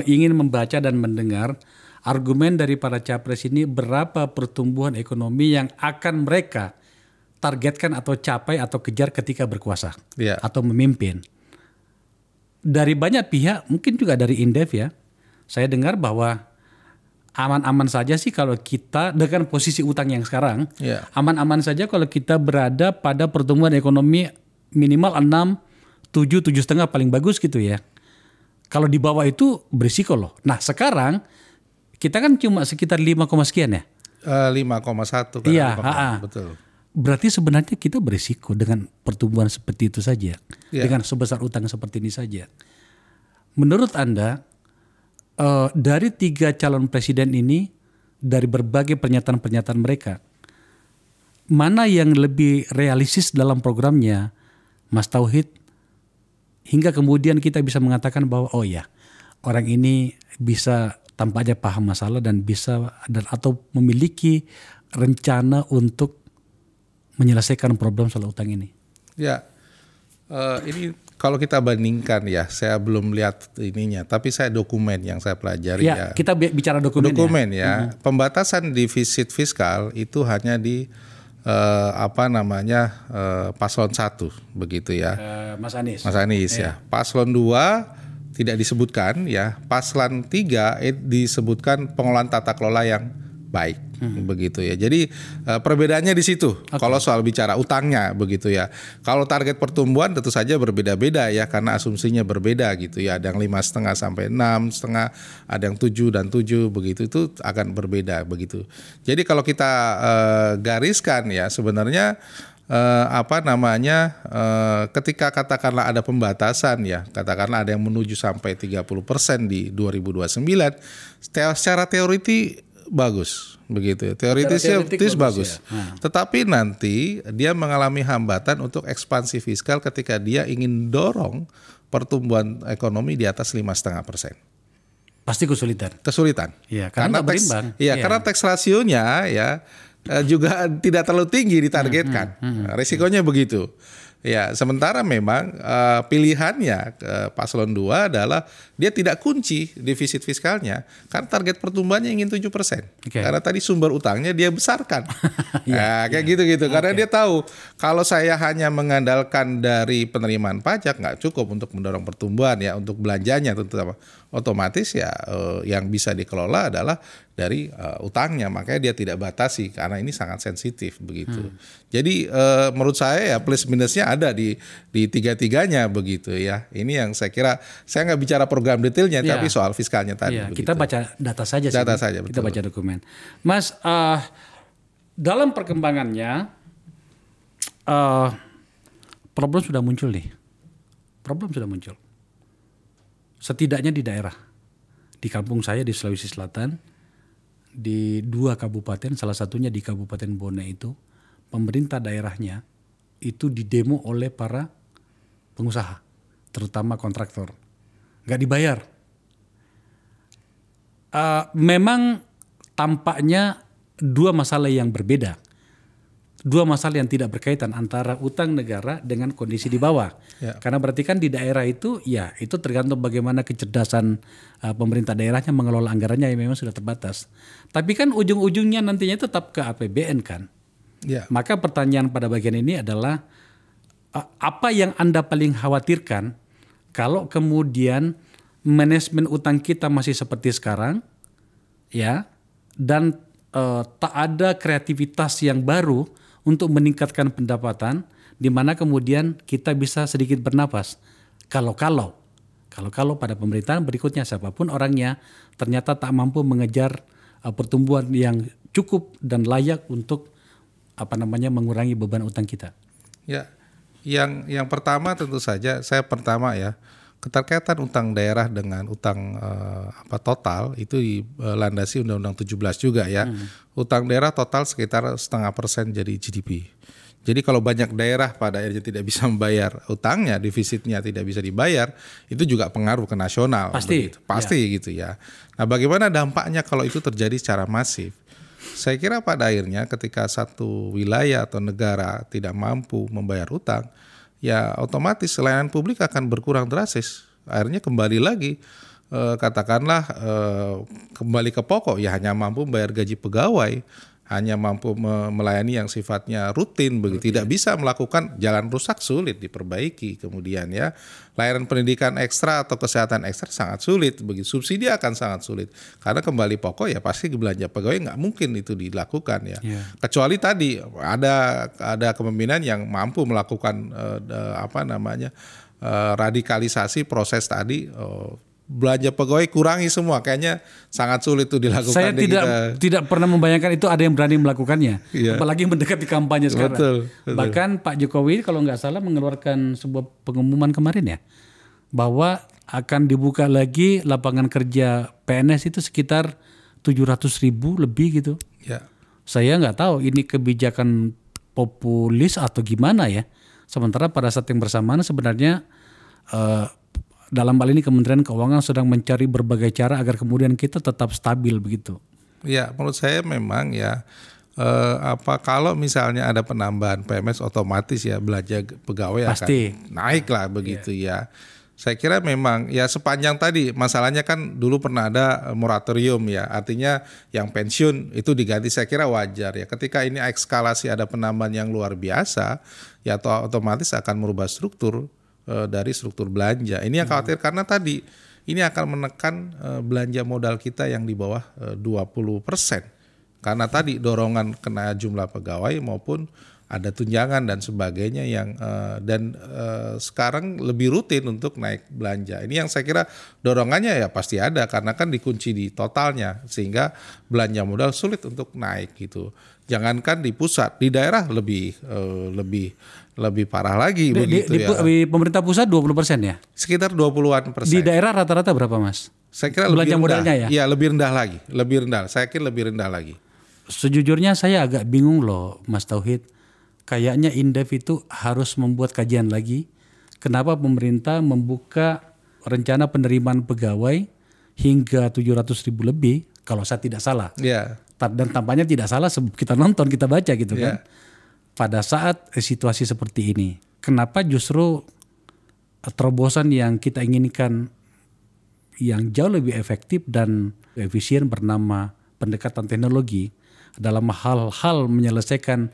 ingin membaca dan mendengar argumen dari para capres ini berapa pertumbuhan ekonomi yang akan mereka targetkan atau capai atau kejar ketika berkuasa atau memimpin. Dari banyak pihak, mungkin juga dari Indef ya, saya dengar bahwa aman-aman saja sih kalau kita dengan posisi utang yang sekarang, aman-aman saja kalau kita berada pada pertumbuhan ekonomi minimal 6, 7, 7,5 paling bagus gitu ya. Kalau di bawah itu berisiko loh. Nah sekarang kita kan cuma sekitar 5, sekian ya. 5,1 kan. Iya, betul. Berarti sebenarnya kita berisiko dengan pertumbuhan seperti itu saja. Dengan sebesar utang seperti ini saja. Menurut Anda, dari 3 calon presiden ini, dari berbagai pernyataan-pernyataan mereka, mana yang lebih realistis dalam programnya, Mas Tauhid, hingga kemudian kita bisa mengatakan bahwa oh ya, orang ini bisa tampaknya paham masalah dan bisa atau memiliki rencana untuk menyelesaikan problem soal utang ini. Ya, ini kalau kita bandingkan ya, saya belum lihat ininya, tapi saya dokumen yang saya pelajari ya. Kita bicara dokumen ya. Pembatasan defisit fiskal itu hanya di paslon 1 begitu ya. Mas Anies ya. Paslon 2 tidak disebutkan ya. Paslon 3 disebutkan pengelolaan tata kelola yang baik begitu ya. Jadi perbedaannya di situ. Kalau soal bicara utangnya begitu ya. Kalau target pertumbuhan tentu saja berbeda-beda ya, karena asumsinya berbeda gitu ya. Ada yang 5,5 sampai 6,5, ada yang 7 dan 7 begitu, itu akan berbeda begitu. Jadi kalau kita gariskan ya, sebenarnya ketika katakanlah ada pembatasan ya, katakanlah ada yang menuju sampai 30% di 2029, secara teori bagus begitu. Teoritis bagus. Ya. Tetapi nanti dia mengalami hambatan untuk ekspansi fiskal ketika dia ingin dorong pertumbuhan ekonomi di atas 5,5%. Pasti kesulitan. Ya, karena berimbang. Karena tax rasionya ya juga tidak terlalu tinggi ditargetkan. Risikonya begitu. Ya, sementara memang pilihannya paslon 2 adalah dia tidak kunci defisit fiskalnya karena target pertumbuhannya ingin 7%. Karena tadi sumber utangnya dia besarkan. Gitu. Karena dia tahu kalau saya hanya mengandalkan dari penerimaan pajak nggak cukup untuk mendorong pertumbuhan ya, untuk belanjanya tentu otomatis ya yang bisa dikelola adalah dari utangnya, makanya dia tidak batasi karena ini sangat sensitif begitu. Jadi menurut saya ya plus minusnya ada di tiga-tiganya begitu ya. Ini yang saya kira, saya nggak bicara program detailnya tapi soal fiskalnya tadi. Kita baca data saja. Betul. Kita baca dokumen. Mas, dalam perkembangannya problem sudah muncul nih. Setidaknya di daerah, di kampung saya di Sulawesi Selatan, di 2 kabupaten, salah satunya di Kabupaten Bone itu, pemerintah daerahnya itu didemo oleh para pengusaha, terutama kontraktor, nggak dibayar. Memang tampaknya 2 masalah yang berbeda. 2 masalah yang tidak berkaitan antara utang negara dengan kondisi di bawah. Karena berarti kan di daerah itu ya itu tergantung bagaimana kecerdasan pemerintah daerahnya mengelola anggarannya yang memang sudah terbatas. Tapi kan ujung-ujungnya nantinya tetap ke APBN kan. Maka pertanyaan pada bagian ini adalah apa yang Anda paling khawatirkan kalau kemudian manajemen utang kita masih seperti sekarang ya, dan tak ada kreativitas yang baru untuk meningkatkan pendapatan, di mana kemudian kita bisa sedikit bernapas. Kalau pada pemerintahan berikutnya siapapun orangnya ternyata tak mampu mengejar pertumbuhan yang cukup dan layak untuk mengurangi beban utang kita. Ya, yang pertama tentu saja saya keterkaitan utang daerah dengan utang total itu dilandasi Undang-Undang 17 juga ya. Utang daerah total sekitar 0,5% jadi GDP. Jadi kalau banyak daerah pada akhirnya tidak bisa membayar utangnya, defisitnya tidak bisa dibayar, itu juga pengaruh ke nasional. Pasti gitu ya. Nah, bagaimana dampaknya kalau itu terjadi secara masif? Saya kira pada akhirnya ketika satu wilayah atau negara tidak mampu membayar utang, ya otomatis layanan publik akan berkurang drastis. Akhirnya kembali lagi katakanlah kembali ke pokok, ya hanya mampu membayar gaji pegawai, hanya mampu melayani yang sifatnya rutin begitu, tidak bisa melakukan jalan rusak sulit diperbaiki, kemudian ya layanan pendidikan ekstra atau kesehatan ekstra sangat sulit begitu, subsidi akan sangat sulit karena kembali pokok ya pasti belanja pegawai nggak mungkin itu dilakukan ya. Kecuali tadi ada kepemimpinan yang mampu melakukan radikalisasi proses tadi. Belanja pegawai kurangi semua, kayaknya sangat sulit itu dilakukan. Saya tidak pernah membayangkan itu ada yang berani melakukannya, apalagi mendekati kampanye sekarang. Betul. Bahkan Pak Jokowi kalau nggak salah mengeluarkan sebuah pengumuman kemarin ya, bahwa akan dibuka lagi lapangan kerja PNS itu sekitar 700.000 lebih gitu. Ya. Saya nggak tahu ini kebijakan populis atau gimana ya. Sementara pada saat yang bersamaan sebenarnya dalam hal ini Kementerian Keuangan sedang mencari berbagai cara agar kemudian kita tetap stabil begitu. Ya, menurut saya memang ya kalau misalnya ada penambahan PMS otomatis ya belanja pegawai pasti akan naik lah begitu ya. Saya kira memang ya sepanjang tadi masalahnya kan dulu pernah ada moratorium ya, artinya yang pensiun itu diganti, saya kira wajar ya. Ketika ini eskalasi ada penambahan yang luar biasa ya otomatis akan merubah struktur dari struktur belanja. Ini yang khawatir karena tadi ini akan menekan belanja modal kita yang di bawah 20%. Karena tadi dorongan kena jumlah pegawai maupun ada tunjangan dan sebagainya yang sekarang lebih rutin untuk naik belanja. Ini yang saya kira dorongannya ya pasti ada karena kan dikunci di totalnya sehingga belanja modal sulit untuk naik gitu. Jangankan di pusat, di daerah lebih parah lagi begitu ya. Di pemerintah pusat 20% ya? Sekitar 20-an persen. Di daerah rata-rata berapa Mas? Saya kira belanja modalnya ya? Iya lebih rendah lagi, Saya kira lebih rendah lagi. Sejujurnya saya agak bingung loh Mas Tauhid. Kayaknya Indef itu harus membuat kajian lagi. Kenapa pemerintah membuka rencana penerimaan pegawai hingga 700.000 lebih kalau saya tidak salah. Iya. Dan tampaknya tidak salah, kita nonton, kita baca gitu kan. Pada saat situasi seperti ini, kenapa justru terobosan yang kita inginkan yang jauh lebih efektif dan efisien bernama pendekatan teknologi dalam hal-hal menyelesaikan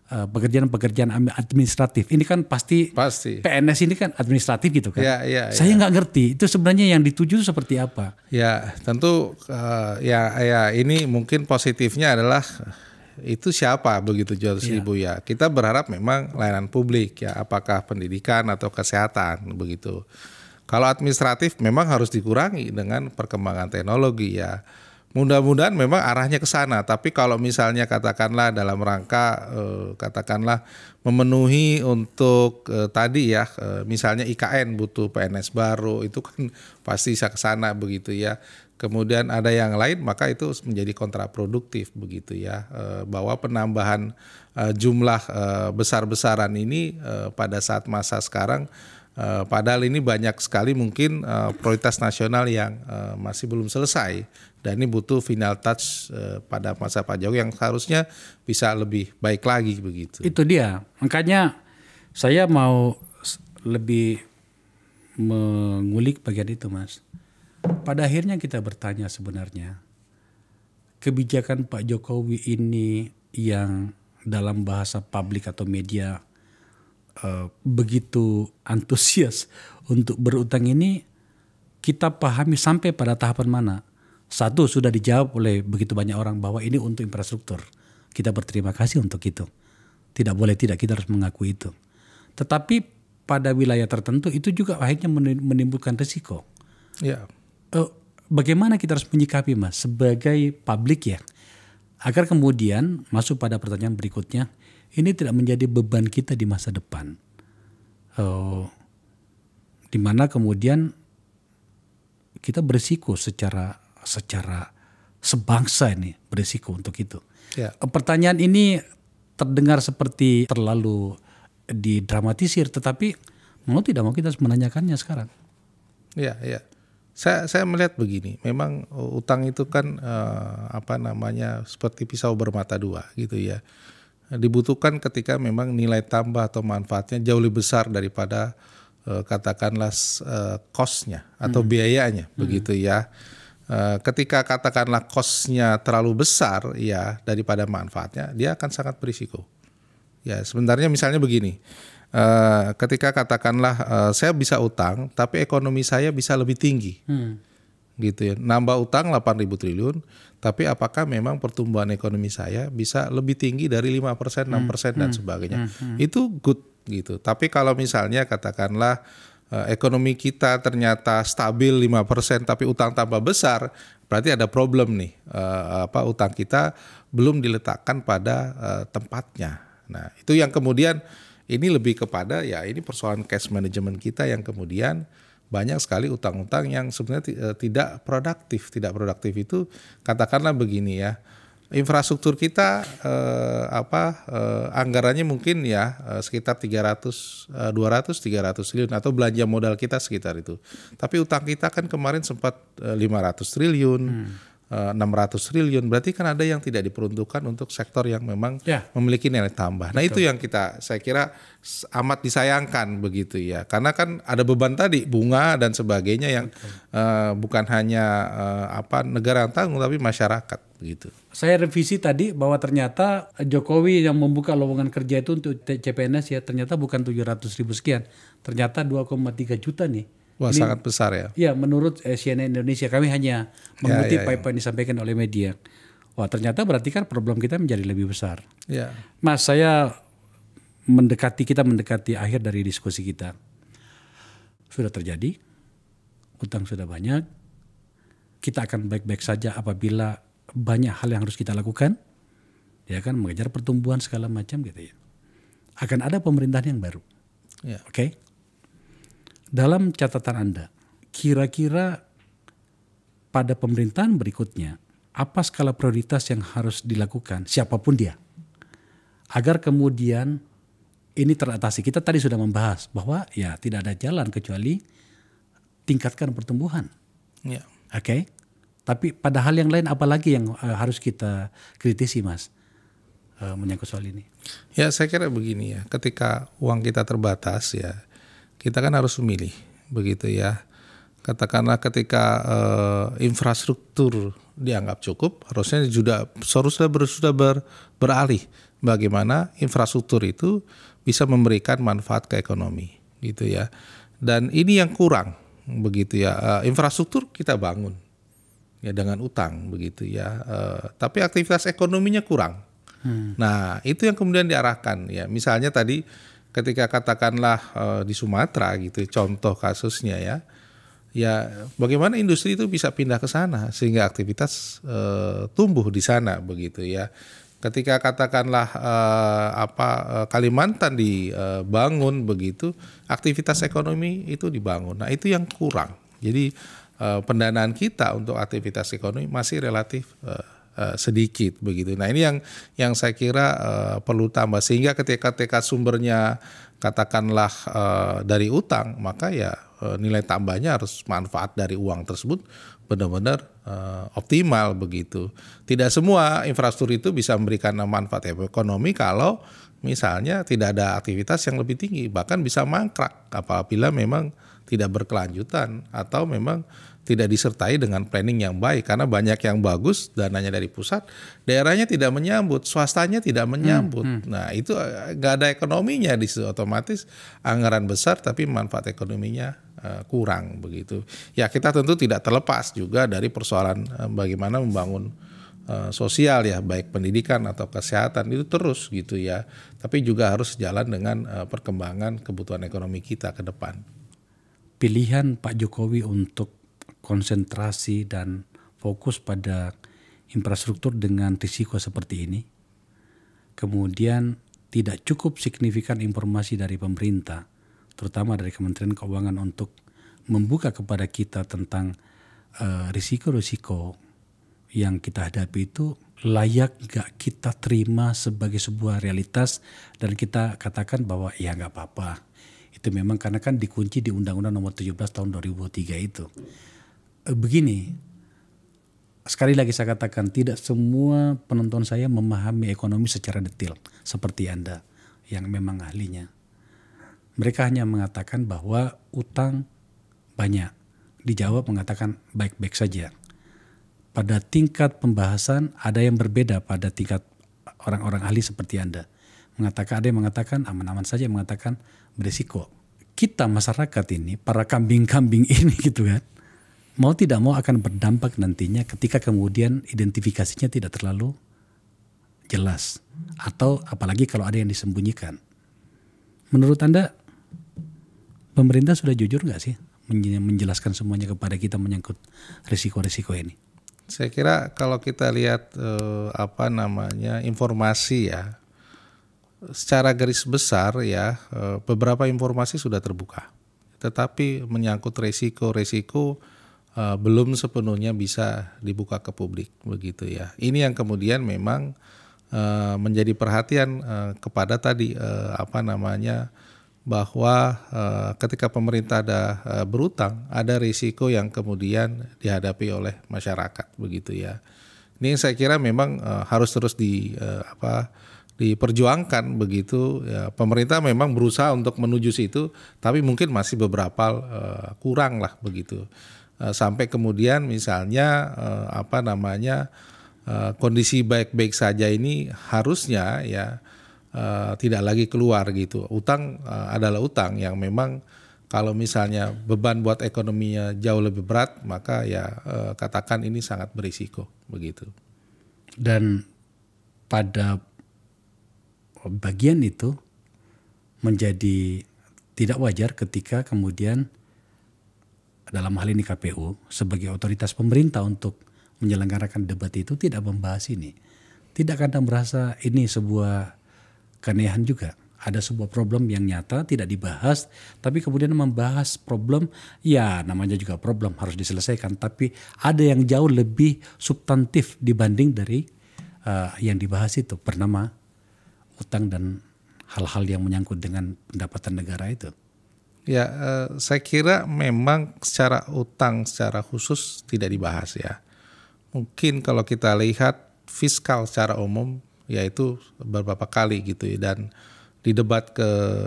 pekerjaan-pekerjaan administratif. Ini kan pasti PNS ini kan administratif gitu kan. Saya nggak ngerti itu sebenarnya yang dituju seperti apa. Ya tentu ini mungkin positifnya adalah itu siapa begitu 700.000 ya. Kita berharap memang layanan publik ya, apakah pendidikan atau kesehatan begitu. Kalau administratif memang harus dikurangi dengan perkembangan teknologi ya. Mudah-mudahan memang arahnya ke sana, tapi kalau misalnya katakanlah dalam rangka katakanlah memenuhi untuk tadi ya misalnya IKN butuh PNS baru itu kan pasti bisa ke sana begitu ya. Kemudian ada yang lain maka itu menjadi kontraproduktif begitu ya, bahwa penambahan jumlah besar-besaran ini pada saat masa sekarang padahal ini banyak sekali mungkin prioritas nasional yang masih belum selesai. Dan ini butuh final touch pada masa Pak Jokowi yang seharusnya bisa lebih baik lagi begitu. Itu dia. Makanya saya mau lebih mengulik bagian itu Mas. Pada akhirnya kita bertanya sebenarnya kebijakan Pak Jokowi ini yang dalam bahasa publik atau media begitu antusias untuk berutang ini kita pahami sampai pada tahapan mana? Satu, sudah dijawab oleh begitu banyak orang bahwa ini untuk infrastruktur. Kita berterima kasih untuk itu. Tidak boleh tidak, kita harus mengakui itu. Tetapi pada wilayah tertentu itu juga akhirnya menimbulkan risiko. Ya. Bagaimana kita harus menyikapi Mas sebagai publik ya? Agar kemudian masuk pada pertanyaan berikutnya, ini tidak menjadi beban kita di masa depan. di mana kemudian kita berisiko secara sebangsa ini berisiko untuk itu. Ya. Pertanyaan ini terdengar seperti terlalu didramatisir, tetapi mau tidak mau kita harus menanyakannya sekarang. Ya, ya. Saya melihat begini, memang utang itu kan seperti pisau bermata dua gitu ya. Dibutuhkan ketika memang nilai tambah atau manfaatnya jauh lebih besar daripada katakanlah cost-nya atau biayanya begitu ya. Ketika katakanlah cost-nya terlalu besar ya daripada manfaatnya, dia akan sangat berisiko. Ya, sebenarnya misalnya begini. Ketika katakanlah saya bisa utang tapi ekonomi saya bisa lebih tinggi. Gitu ya. Nambah utang 8.000 triliun, tapi apakah memang pertumbuhan ekonomi saya bisa lebih tinggi dari 5%, 6% dan sebagainya. Itu good gitu. Tapi kalau misalnya katakanlah ekonomi kita ternyata stabil 5% tapi utang tambah besar, berarti ada problem nih. Utang kita belum diletakkan pada tempatnya. Nah, itu yang kemudian ini lebih kepada ya ini persoalan cash management kita yang kemudian banyak sekali utang-utang yang sebenarnya tidak produktif. Tidak produktif itu katakanlah begini ya, infrastruktur kita anggarannya mungkin ya sekitar 200-300 triliun atau belanja modal kita sekitar itu. Tapi utang kita kan kemarin sempat 500 triliun. 600 triliun, berarti kan ada yang tidak diperuntukkan untuk sektor yang memang memiliki nilai tambah. Nah, itu yang saya kira amat disayangkan begitu ya. Karena kan ada beban tadi, bunga dan sebagainya yang bukan hanya negara yang tanggung tapi masyarakat begitu. Saya revisi tadi bahwa ternyata Jokowi yang membuka lowongan kerja itu untuk CPNS ya ternyata bukan 700.000 sekian, ternyata 2,3 juta nih. Wah, ini sangat besar ya. Ya, menurut CNN Indonesia, kami hanya mengutip apa yang disampaikan oleh media. Wah, ternyata berarti kan problem kita menjadi lebih besar. Ya. Mas, kita mendekati akhir dari diskusi kita. Sudah terjadi, utang sudah banyak. Kita akan baik-baik saja apabila banyak hal yang harus kita lakukan. Ya kan, mengejar pertumbuhan segala macam gitu ya. Akan ada pemerintahan yang baru. Ya. Oke. Dalam catatan Anda, kira-kira pada pemerintahan berikutnya, apa skala prioritas yang harus dilakukan, siapapun dia, agar kemudian ini teratasi? Kita tadi sudah membahas bahwa ya tidak ada jalan kecuali tingkatkan pertumbuhan. Ya. Oke. Tapi pada hal yang lain, apalagi yang harus kita kritisi, Mas, menyangkut soal ini? Ya, saya kira begini ya, ketika uang kita terbatas ya, kita kan harus memilih begitu ya. Katakanlah ketika infrastruktur dianggap cukup, harusnya sudah beralih bagaimana infrastruktur itu bisa memberikan manfaat ke ekonomi gitu ya. Dan ini yang kurang begitu ya. Infrastruktur kita bangun ya dengan utang begitu ya. Tapi aktivitas ekonominya kurang. Nah, itu yang kemudian diarahkan ya. Misalnya tadi ketika katakanlah di Sumatera gitu, contoh kasusnya ya bagaimana industri itu bisa pindah ke sana sehingga aktivitas tumbuh di sana begitu ya. Ketika katakanlah Kalimantan dibangun begitu, aktivitas ekonomi itu dibangun. Nah, itu yang kurang. Jadi pendanaan kita untuk aktivitas ekonomi masih relatif sedikit begitu. Nah, ini yang saya kira perlu tambah sehingga ketika sumbernya katakanlah dari utang, maka ya nilai tambahnya harus manfaat dari uang tersebut benar-benar optimal begitu. Tidak semua infrastruktur itu bisa memberikan manfaat ekonomi kalau misalnya tidak ada aktivitas yang lebih tinggi, bahkan bisa mangkrak apabila memang tidak berkelanjutan atau memang tidak disertai dengan planning yang baik, karena banyak yang bagus dananya dari pusat, daerahnya tidak menyambut, swastanya tidak menyambut. Nah, itu nggak ada ekonominya di situ, otomatis anggaran besar tapi manfaat ekonominya kurang begitu. Ya, kita tentu tidak terlepas juga dari persoalan bagaimana membangun sosial ya, baik pendidikan atau kesehatan itu terus gitu ya. Tapi juga harus sejalan dengan perkembangan kebutuhan ekonomi kita ke depan. Pilihan Pak Jokowi untuk konsentrasi dan fokus pada infrastruktur dengan risiko seperti ini, kemudian tidak cukup signifikan informasi dari pemerintah, terutama dari Kementerian Keuangan untuk membuka kepada kita tentang risiko-risiko yang kita hadapi itu layak gak kita terima sebagai sebuah realitas dan kita katakan bahwa ya gak apa-apa. Itu memang karena kan dikunci di Undang-Undang Nomor 17 Tahun 2003 itu. Begini, sekali lagi saya katakan tidak semua penonton saya memahami ekonomi secara detail seperti Anda yang memang ahlinya. Mereka hanya mengatakan bahwa utang banyak. Dijawab mengatakan baik-baik saja. Pada tingkat pembahasan ada yang berbeda pada tingkat orang-orang ahli seperti Anda. Ada yang mengatakan aman-aman saja, mengatakan berisiko. Kita masyarakat ini, para kambing-kambing ini gitu kan, mau tidak mau akan berdampak nantinya ketika kemudian identifikasinya tidak terlalu jelas. Atau apalagi kalau ada yang disembunyikan. Menurut Anda, pemerintah sudah jujur nggak sih menjelaskan semuanya kepada kita menyangkut risiko-risiko ini? Saya kira kalau kita lihat informasi ya, secara garis besar ya, beberapa informasi sudah terbuka. Tetapi menyangkut resiko-resiko belum sepenuhnya bisa dibuka ke publik begitu ya. Ini yang kemudian memang menjadi perhatian kepada tadi bahwa ketika pemerintah berutang ada risiko yang kemudian dihadapi oleh masyarakat begitu ya. Ini saya kira memang harus terus diperjuangkan begitu ya. Pemerintah memang berusaha untuk menuju situ, tapi mungkin masih beberapa kurang lah begitu. Sampai kemudian misalnya kondisi baik-baik saja ini harusnya ya tidak lagi keluar gitu. Utang adalah utang yang memang kalau misalnya beban buat ekonominya jauh lebih berat, maka ya katakan ini sangat berisiko begitu. Dan pada bagian itu menjadi tidak wajar ketika kemudian dalam hal ini KPU sebagai otoritas pemerintah untuk menyelenggarakan debat itu tidak membahas ini. Tidak kadang merasa ini sebuah keanehan juga. Ada sebuah problem yang nyata tidak dibahas, tapi kemudian membahas problem, ya namanya juga problem harus diselesaikan. Tapi ada yang jauh lebih substantif dibanding dari yang dibahas itu bernama utang dan hal-hal yang menyangkut dengan pendapatan negara itu. Ya, saya kira memang secara utang secara khusus tidak dibahas ya. Mungkin kalau kita lihat fiskal secara umum yaitu beberapa kali gitu ya, dan di debat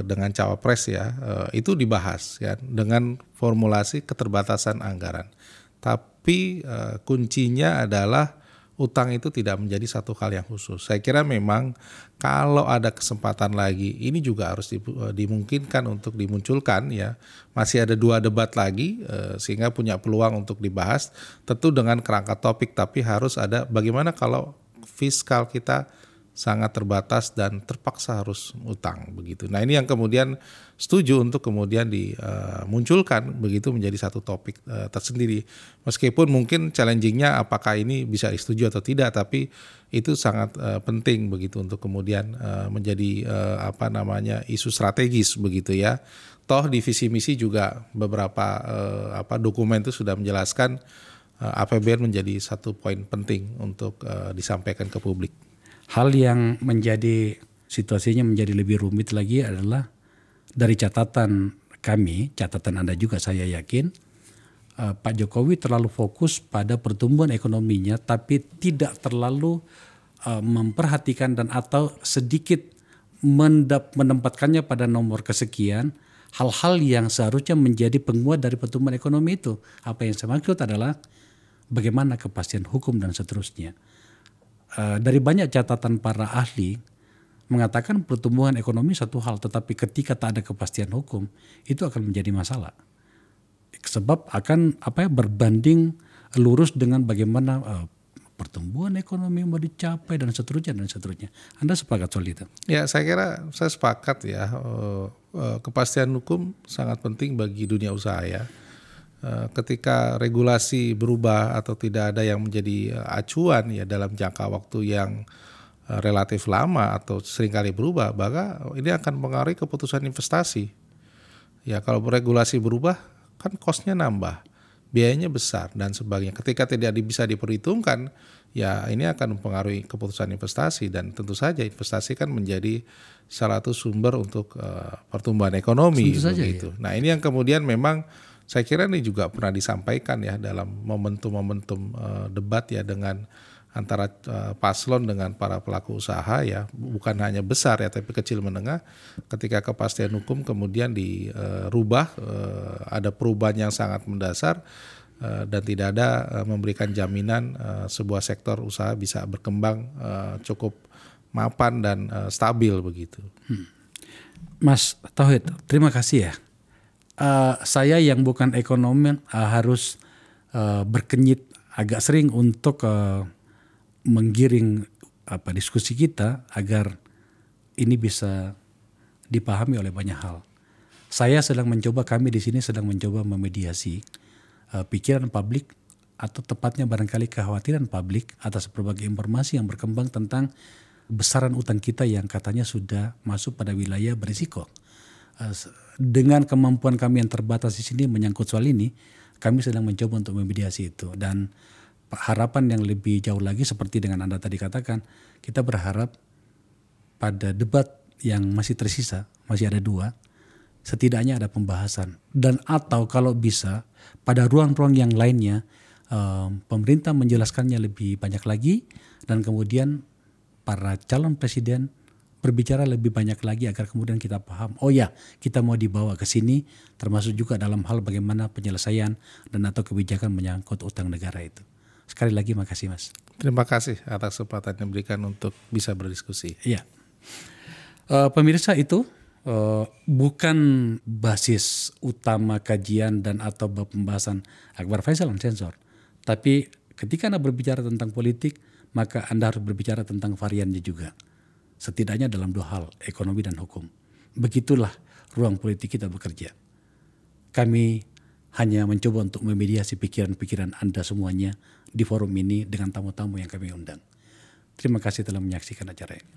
dengan cawapres ya itu dibahas ya dengan formulasi keterbatasan anggaran. Tapi kuncinya adalah utang itu tidak menjadi satu hal yang khusus. Saya kira memang kalau ada kesempatan lagi ini juga harus dimungkinkan untuk dimunculkan ya. Masih ada 2 debat lagi sehingga punya peluang untuk dibahas tentu dengan kerangka topik, tapi harus ada bagaimana kalau fiskal kita sangat terbatas dan terpaksa harus utang begitu. Nah ini yang kemudian setuju untuk kemudian dimunculkan begitu menjadi satu topik tersendiri. Meskipun mungkin challengingnya apakah ini bisa disetujui atau tidak, tapi itu sangat penting begitu untuk kemudian menjadi isu strategis begitu ya. Toh di visi misi juga beberapa dokumen itu sudah menjelaskan APBN menjadi satu poin penting untuk disampaikan ke publik. Hal yang menjadi situasinya menjadi lebih rumit lagi adalah dari catatan kami, catatan Anda juga saya yakin, Pak Jokowi terlalu fokus pada pertumbuhan ekonominya tapi tidak terlalu memperhatikan dan atau sedikit menempatkannya pada nomor kesekian hal-hal yang seharusnya menjadi penguat dari pertumbuhan ekonomi itu. Apa yang saya maksud adalah bagaimana kepastian hukum dan seterusnya. Dari banyak catatan para ahli mengatakan pertumbuhan ekonomi satu hal, tetapi ketika tak ada kepastian hukum itu akan menjadi masalah. Sebab akan berbanding lurus dengan bagaimana pertumbuhan ekonomi mau dicapai dan seterusnya dan seterusnya. Anda sepakat soal itu? Ya, saya sepakat ya. Kepastian hukum sangat penting bagi dunia usaha ya. Ketika regulasi berubah atau tidak ada yang menjadi acuan ya dalam jangka waktu yang relatif lama atau seringkali berubah, maka ini akan mempengaruhi keputusan investasi. Ya kalau regulasi berubah, kan cost-nya nambah, biayanya besar dan sebagainya. Ketika tidak bisa diperhitungkan, ya ini akan mempengaruhi keputusan investasi, dan tentu saja investasi kan menjadi salah satu sumber untuk pertumbuhan ekonomi begitu. Ya. Nah, ini yang kemudian memang saya kira ini juga pernah disampaikan ya dalam momentum-momentum debat ya dengan antara paslon dengan para pelaku usaha ya, bukan hanya besar ya tapi kecil menengah. Ketika kepastian hukum kemudian dirubah, ada perubahan yang sangat mendasar dan tidak ada memberikan jaminan sebuah sektor usaha bisa berkembang cukup mapan dan stabil begitu. Mas Tauhid, terima kasih ya. Saya yang bukan ekonom harus berkenyit agak sering untuk menggiring diskusi kita agar ini bisa dipahami oleh banyak hal. Kami di sini sedang mencoba memediasi pikiran publik atau tepatnya barangkali kekhawatiran publik atas berbagai informasi yang berkembang tentang besaran utang kita yang katanya sudah masuk pada wilayah berisiko. Dengan kemampuan kami yang terbatas di sini menyangkut soal ini, kami sedang mencoba untuk memediasi itu, dan harapan yang lebih jauh lagi seperti dengan Anda tadi katakan, kita berharap pada debat yang masih tersisa, masih ada 2, setidaknya ada pembahasan, dan atau kalau bisa pada ruang-ruang yang lainnya pemerintah menjelaskannya lebih banyak lagi, dan kemudian para calon presiden berbicara lebih banyak lagi agar kemudian kita paham, oh ya kita mau dibawa ke sini, termasuk juga dalam hal bagaimana penyelesaian dan atau kebijakan menyangkut utang negara itu. Sekali lagi makasih Mas. Terima kasih atas kesempatan yang diberikan untuk bisa berdiskusi. Iya. Pemirsa, itu bukan basis utama kajian dan atau pembahasan Akbar Faisal Unsensor. Tapi ketika Anda berbicara tentang politik, maka Anda harus berbicara tentang variannya juga. Setidaknya dalam 2 hal, ekonomi dan hukum. Begitulah ruang politik kita bekerja. Kami hanya mencoba untuk memediasi pikiran-pikiran Anda semuanya di forum ini dengan tamu-tamu yang kami undang. Terima kasih telah menyaksikan acara ini.